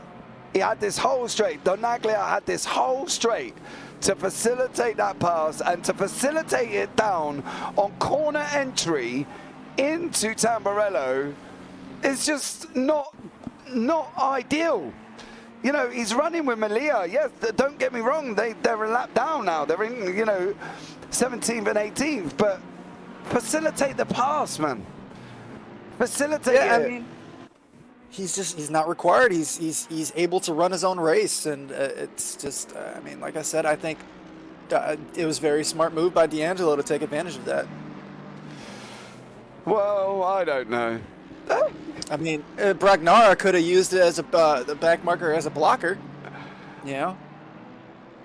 he had this whole straight. Donaglia had this whole straight to facilitate that pass and to facilitate it down on corner entry into Tamburello. It's just not ideal. You know, he's running with Malia. Yes, don't get me wrong. They're a lap down now. They're in, you know, 17th and 18th. But facilitate the pass, man. Facilitate it. I mean, he's not required. He's able to run his own race, and it's just. I mean, like I said, I think it was a very smart move by D'Angelo to take advantage of that. Well, I don't know. I mean, Bragnara could have used it as the back marker as a blocker. You know,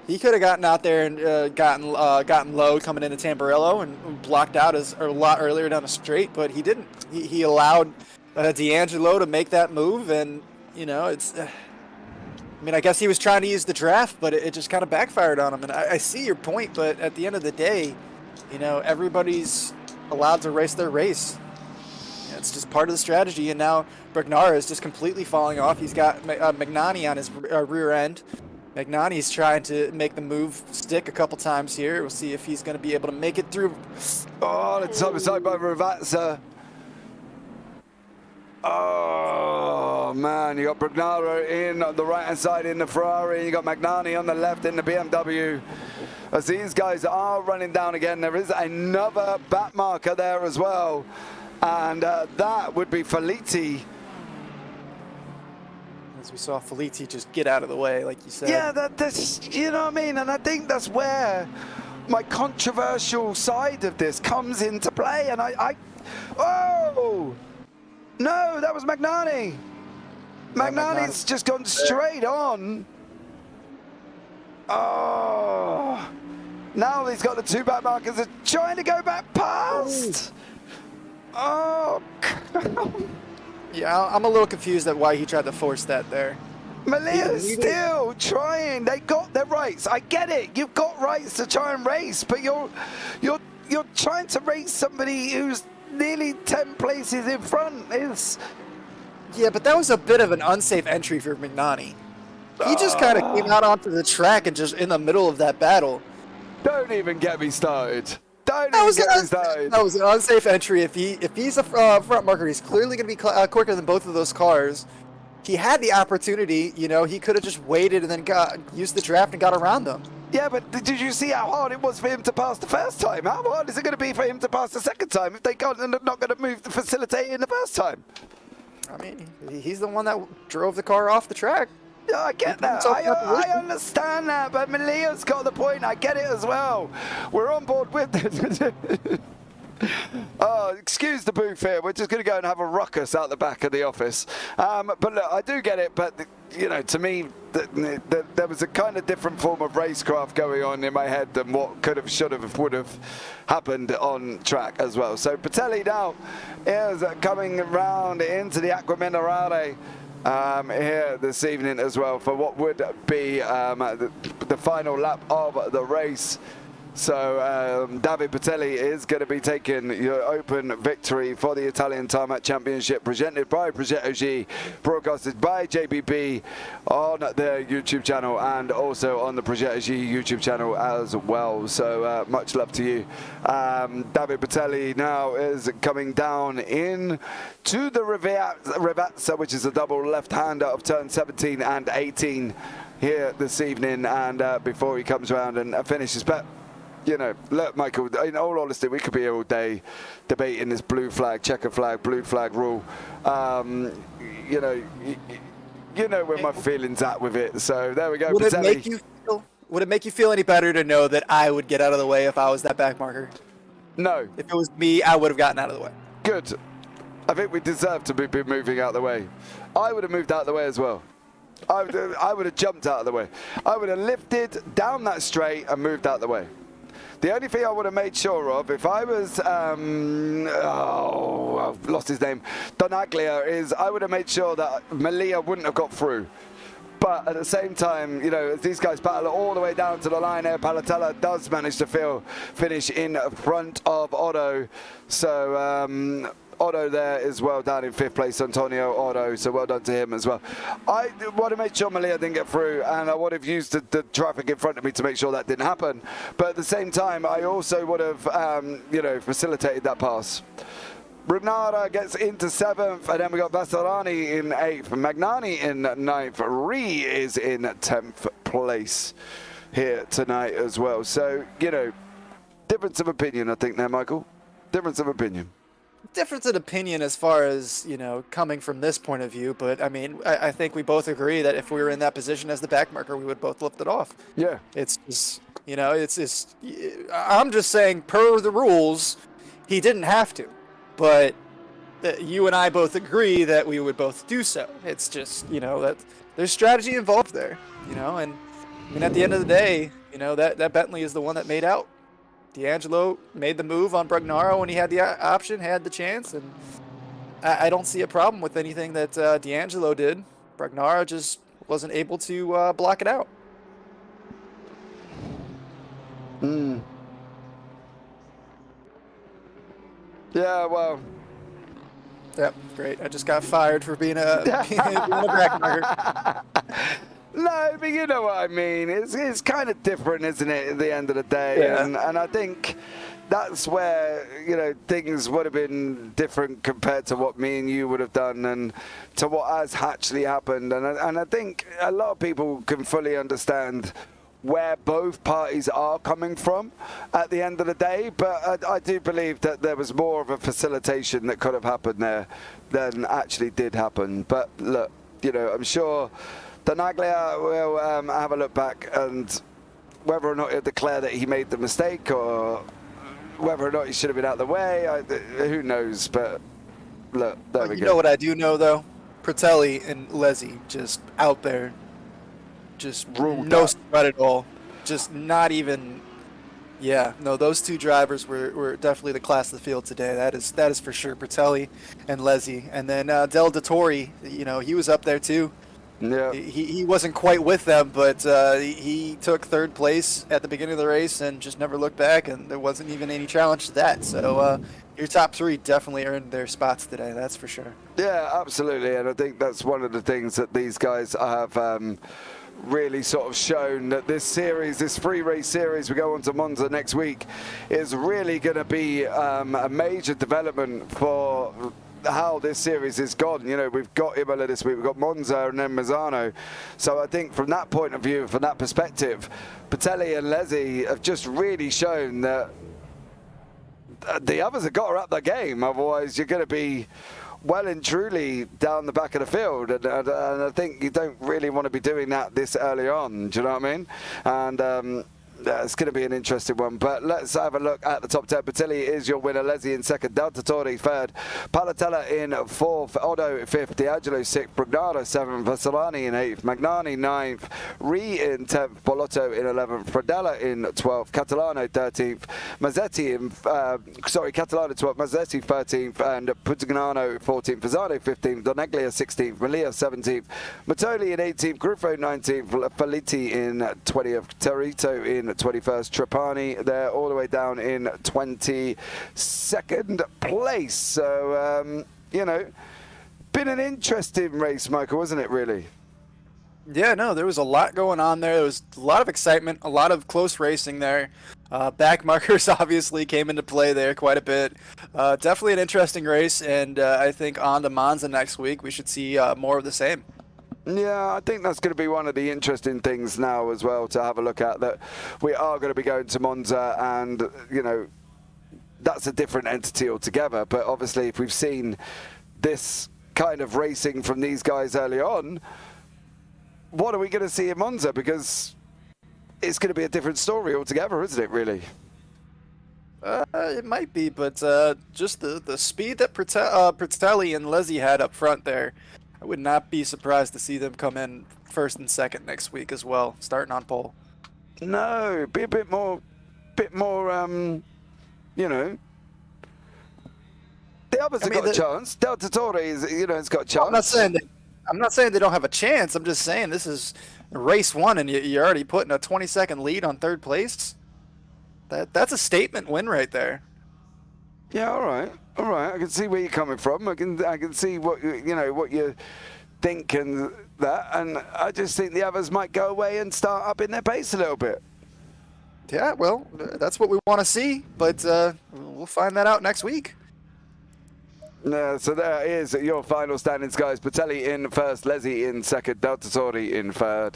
he could have gotten out there and gotten low coming into Tamburello and blocked out a lot earlier down the straight, but he didn't. He allowed D'Angelo to make that move, and you know, it's. I mean, I guess he was trying to use the draft, but it just kind of backfired on him. And I see your point, but at the end of the day, you know, everybody's allowed to race their race. It's just part of the strategy, and now Bragnara is just completely falling off. He's got Magnani on his rear end. Magnani's trying to make the move stick a couple times here. We'll see if he's going to be able to make it through. Oh, it's side by Ravazza. Oh, man, you got Bragnara in on the right-hand side in the Ferrari. You got Magnani on the left in the BMW. As these guys are running down again, there is another back marker there as well. And that would be Filiti. As we saw Filiti just get out of the way, like you said. Yeah, that's, you know what I mean? And I think that's where my controversial side of this comes into play. And oh! No, that was Magnani. Magnani's just gone straight on. Oh! Now he's got the two back markers. They're trying to go back past. Ooh. Oh, yeah, I'm a little confused at why he tried to force that there. Malia's still trying. They got their rights. I get it. You've got rights to try and race, but you're trying to race somebody who's nearly 10 places in front. Yeah, but that was a bit of an unsafe entry for Magnani. He just kind of came out onto the track and just in the middle of that battle. Don't even get me started. That was an unsafe entry. If he's a front marker, he's clearly going to be quicker than both of those cars. He had the opportunity, you know, he could have just waited and then used the draft and got around them. Yeah, but did you see how hard it was for him to pass the first time? How hard is it going to be for him to pass the second time if they can't and not going to move the facilitate in the first time? I mean, he's the one that drove the car off the track. Yeah, I get that. I understand that, but Malia's got the point. I get it as well. We're on board with this. Oh, excuse the booth here. We're just going to go and have a ruckus out the back of the office. But look, I do get it. But, you know, to me, there was a kind of different form of racecraft going on in my head than what could have, should have, would have happened on track as well. So Patelli now is coming round into the Acqua Minerale. Here this evening as well for what would be the final lap of the race. So David Patelli is going to be taking your open victory for the Italian Tarmac Championship, presented by Progetto G, broadcasted by JPB on their YouTube channel and also on the Progetto G YouTube channel as well. So much love to you. David Patelli now is coming down in to the Ravazza, which is a double left-hander of turn 17 and 18 here this evening, and before he comes around and finishes. But you know, look, Michael, in all honesty, we could be here all day debating this blue flag, checker flag, blue flag rule. You know where my feelings at with it. So there we go. Would it make you feel any better to know that I would get out of the way if I was that back marker? No. If it was me, I would have gotten out of the way. Good. I think we deserve to be moving out of the way. I would have moved out of the way as well. I would have jumped out of the way. I would have lifted down that straight and moved out of the way. The only thing I would have made sure of, if I was, I've lost his name, Donaglia, is I would have made sure that Malia wouldn't have got through. But at the same time, you know, as these guys battle all the way down to the line here, Palatella does manage to finish in front of Otto. So Otto there is well down in 5th place, Antonio Otto, so well done to him as well. I want to make sure Malia didn't get through, and I would have used the traffic in front of me to make sure that didn't happen. But at the same time, I also would have, you know, facilitated that pass. Brugnara gets into 7th, and then we got Vasarani in 8th, Magnani in 9th, Ree is in 10th place here tonight as well. So, you know, difference of opinion, I think there, Michael. Difference of opinion. Difference in opinion as far as, you know, coming from this point of view, but I mean, I think we both agree that if we were in that position as the back marker, we would both lift it off. Yeah. It's just, you know, I'm just saying, per the rules, he didn't have to. But you and I both agree that we would both do so. It's just, you know, that there's strategy involved there, you know, and I mean, at the end of the day, you know, that Bentley is the one that made out. D'Angelo made the move on Brugnaro when he had the option, had the chance, and I don't see a problem with anything that D'Angelo did. Brugnaro just wasn't able to block it out. Yeah, well. Yep, great. I just got fired for being a back marker. No, but you know what I mean. It's kind of different, isn't it, at the end of the day? Yeah. And I think that's where, you know, things would have been different compared to what me and you would have done and to what has actually happened. And I think a lot of people can fully understand where both parties are coming from at the end of the day, but I do believe that there was more of a facilitation that could have happened there than actually did happen. But look, you know, I'm sure Donaglia will have a look back, and whether or not he'll declare that he made the mistake or whether or not he should have been out of the way, who knows. But look, there we go. You know what I do know, though? Pratelli and Lezzi just out there. Just no sweat at all. Just not even. Yeah, no, those two drivers were definitely the class of the field today. That is for sure. Pratelli and Lezzi, and then Del Dottore, you know, he was up there too. Yeah. He wasn't quite with them, but he took 3rd place at the beginning of the race and just never looked back, and there wasn't even any challenge to that. So your top 3 definitely earned their spots today. That's for sure. Yeah, absolutely, and I think that's one of the things that these guys have. Really sort of shown that this series, this free race series, we go on to Monza next week, is really going to be a major development for how this series is gone. You know, we've got Imola this week, we've got Monza and then Misano. So I think from that point of view, from that perspective, Pratelli and Lezzi have just really shown that the others have got to up their game. Otherwise, you're going to be well and truly down the back of the field, and I think you don't really want to be doing that this early on. Do you know what I mean? And it's going to be an interesting one, but let's have a look at the top 10. Patilli is your winner, Lezzi in 2nd, Del Dottore 3rd, Palatella in 4th, Otto 5th, D'Angelo 6th, Brugnaro 7th, Vasarani in 8th, Magnani 9th, Ree in 10th, Bolotto in 11th, Pradella in 12th, Catalano 13th, Mazzetti in, Catalano 12th, Mazzetti 13th, and Puttagnano 14th, Pisano 15th, Doneglia 16th, Malia 17th, Matoli in 18th, Gruffo 19th, Faliti in 20th, Territo in 21st, Trapani there all the way down in 22nd place. So, you know, been an interesting race, Michael, wasn't it, really? Yeah, no, there was a lot going on there. There was a lot of excitement, a lot of close racing there. Back markers obviously came into play there quite a bit. Definitely an interesting race, and I think on to Monza next week, we should see more of the same. Yeah, I think that's going to be one of the interesting things now as well to have a look at, that we are going to be going to Monza, and, you know, that's a different entity altogether. But obviously, if we've seen this kind of racing from these guys early on, what are we going to see in Monza? Because it's going to be a different story altogether, isn't it, really? It might be, but just the speed that Pratelli and Lezzi had up front there, I would not be surprised to see them come in 1st and 2nd next week as well, starting on pole. No, be a bit more, you know, The others have got a chance. Delta Torres, you know, has got a chance. I'm not saying they don't have a chance. I'm just saying this is race 1, and you're already putting a 20-second lead on 3rd place. That's a statement win right there. Yeah, all right. I can see where you're coming from. I can see what you think and that, and I just think the others might go away and start up in their pace a little bit. Yeah, well, that's what we want to see, but we'll find that out next week. Yeah, so there is your final standings, guys. Patelli in 1st, Leslie in 2nd, Delta Torri in 3rd,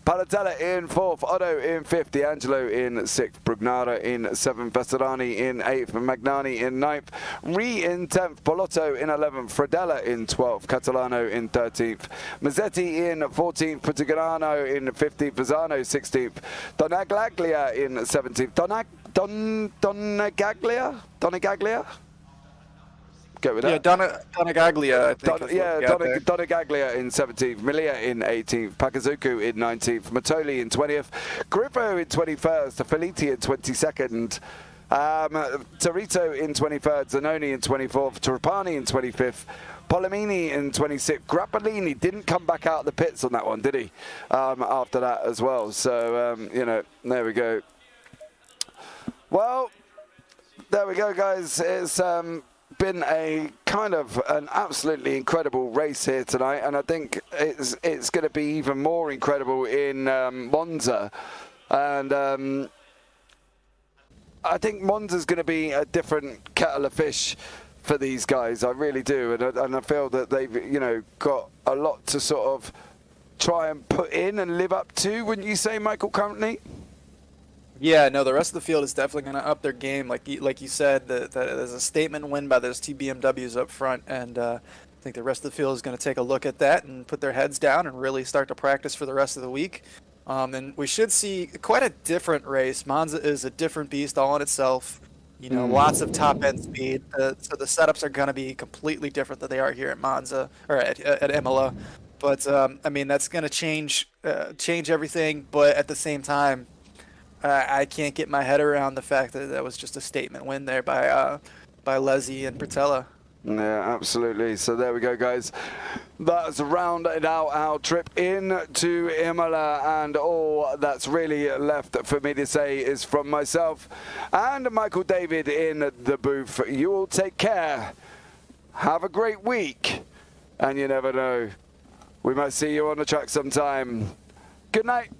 Palatella in 4th, Otto in 5th, D'Angelo in 6th, Brugnara in 7th, Vesterani in 8th, Magnani in 9th, Ree in 10th, Polotto in 11th, Fredella in 12th, Catalano in 13th, Mazzetti in 14th, Putigrano in 15th, Pisano 16th, Donaglaglia in 17th, Donagaglia? Go with that. Yeah, Donagaglia, I think. Donagaglia in 17th, Milia in 18th, Pakazuku in 19th, Matoli in 20th, Griffo in 21st, Feliti in 22nd, Torito in 23rd, Zanoni in 24th, Trapani in 25th, Polamini in 26th. Grappolini didn't come back out of the pits on that one, did he? After that as well. So, you know, there we go. Well, there we go, guys. It's been a kind of an absolutely incredible race here tonight, and I think it's going to be even more incredible in Monza. And I think Monza's going to be a different kettle of fish for these guys. I really do, and I feel that they've, you know, got a lot to sort of try and put in and live up to, wouldn't you say, Michael, currently? Yeah, no, the rest of the field is definitely going to up their game. Like you said, that there's a statement win by those two BMWs up front, and I think the rest of the field is going to take a look at that and put their heads down and really start to practice for the rest of the week. And we should see quite a different race. Monza is a different beast all in itself. You know, lots of top-end speed. So the setups are going to be completely different than they are here at Monza or at Imola. But I mean, that's going to change everything. But at the same time, I can't get my head around the fact that that was just a statement win there by Leslie and Pratella. Yeah, absolutely. So there we go, guys. That's rounded out our trip into Imola, and all that's really left for me to say is from myself and Michael David in the booth. You all take care. Have a great week. And you never know, we might see you on the track sometime. Good night.